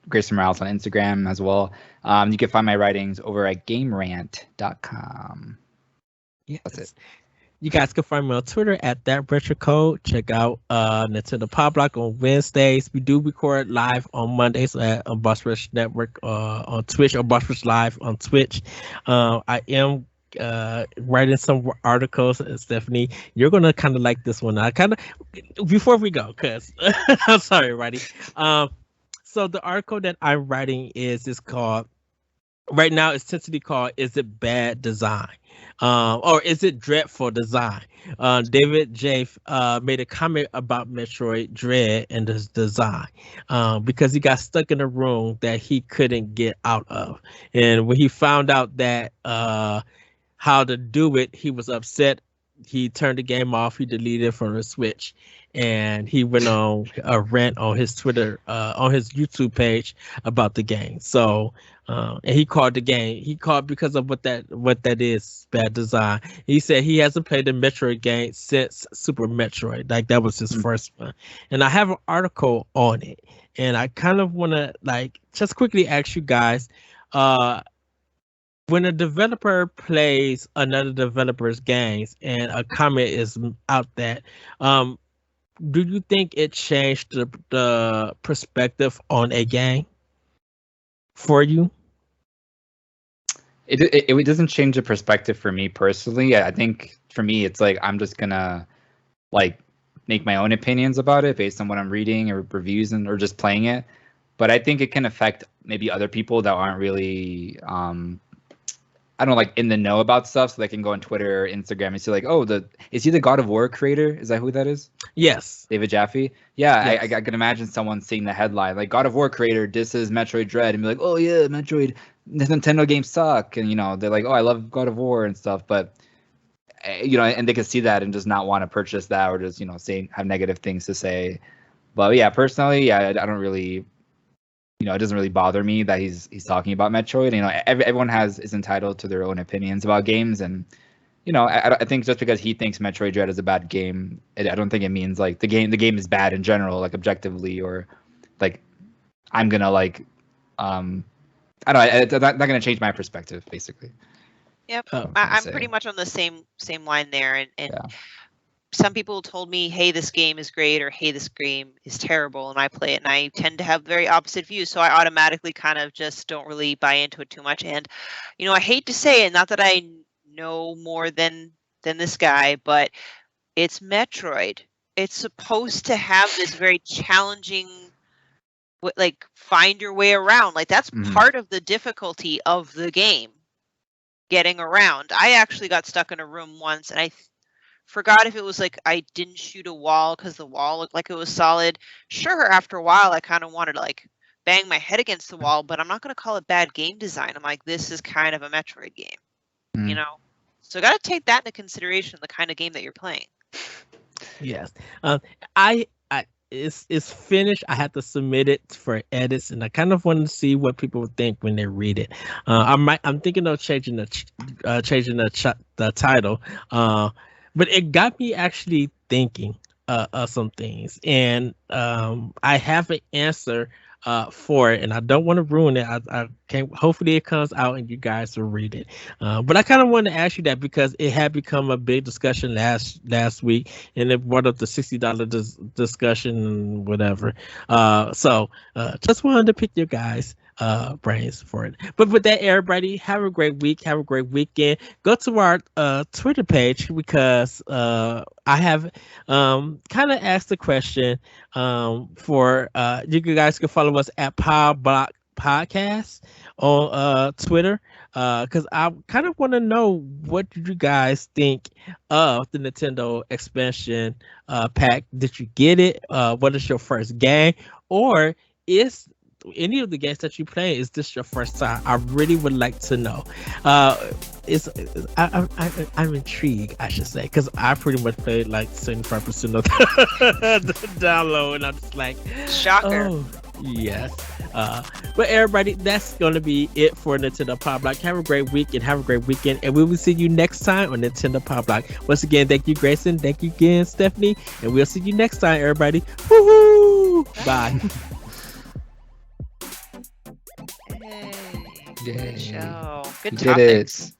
Greysun Morales on Instagram as well. You can find my writings over at GameRant.com. Yes. That's it. You guys can find me on Twitter at that retro code. Check out Nintendo Pow Block on Wednesdays. We do record live on Mondays at Boss Rush Network on Twitch, or Boss Rush Live on Twitch. I am writing some articles. Stephanie, you're gonna kind of like this one. I kind of, before we go, cause I'm sorry, Roddy. So the article that I'm writing is called, right now it's tentatively called, "Is it bad design?" Or is it dreadful design? David J made a comment about Metroid Dread and his design, because he got stuck in a room that he couldn't get out of, and when he found out that how to do it, he was upset. He turned the game off. He deleted it from the Switch, and he went on a rant on his Twitter, on his YouTube page about the game. So, and he called the game. He called because of what that is, bad design. He said he hasn't played the Metroid game since Super Metroid. Like, that was his first one. And I have an article on it, and I kind of want to just quickly ask you guys, when a developer plays another developer's games and a comment is out that, do you think it changed the perspective on a game for you? It doesn't change the perspective for me personally. I think for me, it's like I'm just gonna make my own opinions about it based on what I'm reading or reviews or just playing it. But I think it can affect maybe other people that aren't really I don't know, in the know about stuff, so they can go on Twitter or Instagram and see is he the God of War creator? Is that who that is? Yes. David Jaffe? Yeah, yes. I can imagine someone seeing the headline, God of War creator disses Metroid Dread, and be like, oh yeah, Metroid, Nintendo games suck. And, they're like, oh, I love God of War and stuff. But, and they can see that and just not want to purchase that, or just, have negative things to say. But yeah, personally, I don't really... it doesn't really bother me that he's talking about Metroid. Everyone is entitled to their own opinions about games, and I think just because he thinks Metroid Dread is a bad game, I don't think it means the game is bad in general, objectively, or I'm gonna I don't know. It's not gonna change my perspective, basically. Yep, I'm pretty much on the same line there, and yeah. Some people told me, hey, this game is great, or hey, this game is terrible, and I play it, and I tend to have very opposite views, so I automatically kind of just don't really buy into it too much. And I hate to say it, not that I know more than this guy, but it's Metroid. It's supposed to have this very challenging, find your way around. That's part of the difficulty of the game, getting around. I actually got stuck in a room once, and I forgot if it was I didn't shoot a wall because the wall looked like it was solid. Sure, after a while, I kind of wanted to bang my head against the wall, but I'm not going to call it bad game design. I'm this is kind of a Metroid game, So got to take that into consideration, the kind of game that you're playing. Yes, it's finished. I had to submit it for edits, and I kind of wanted to see what people would think when they read it. I'm thinking of changing the title. But it got me actually thinking of some things, and I have an answer for it, and I don't want to ruin it. I can't. Hopefully, it comes out and you guys will read it. But I kind of wanted to ask you that because it had become a big discussion last week, and it brought up the $60 discussion, whatever. So just wanted to pick your guys' brains for it. But with that, everybody, have a great week. Have a great weekend. Go to our Twitter page because I have kind of asked the question for you guys can follow us at Pow Block Podcast on Twitter because I kind of want to know what did you guys think of the Nintendo expansion pack. Did you get it? What is your first game, or is any of the games that you play, is this your first time? I really would like to know. I'm intrigued, I should say, because I pretty much played 75% of the download, and I'm just like, shocker. Oh, yes. But everybody, that's going to be it for Nintendo Pow Block. Have a great week and have a great weekend, and we will see you next time on Nintendo Pow Block. Once again, thank you, Greysun. Thank you again, Stephanie, and we'll see you next time, everybody. Woohoo! Bye. Good show. Good You topics. did it.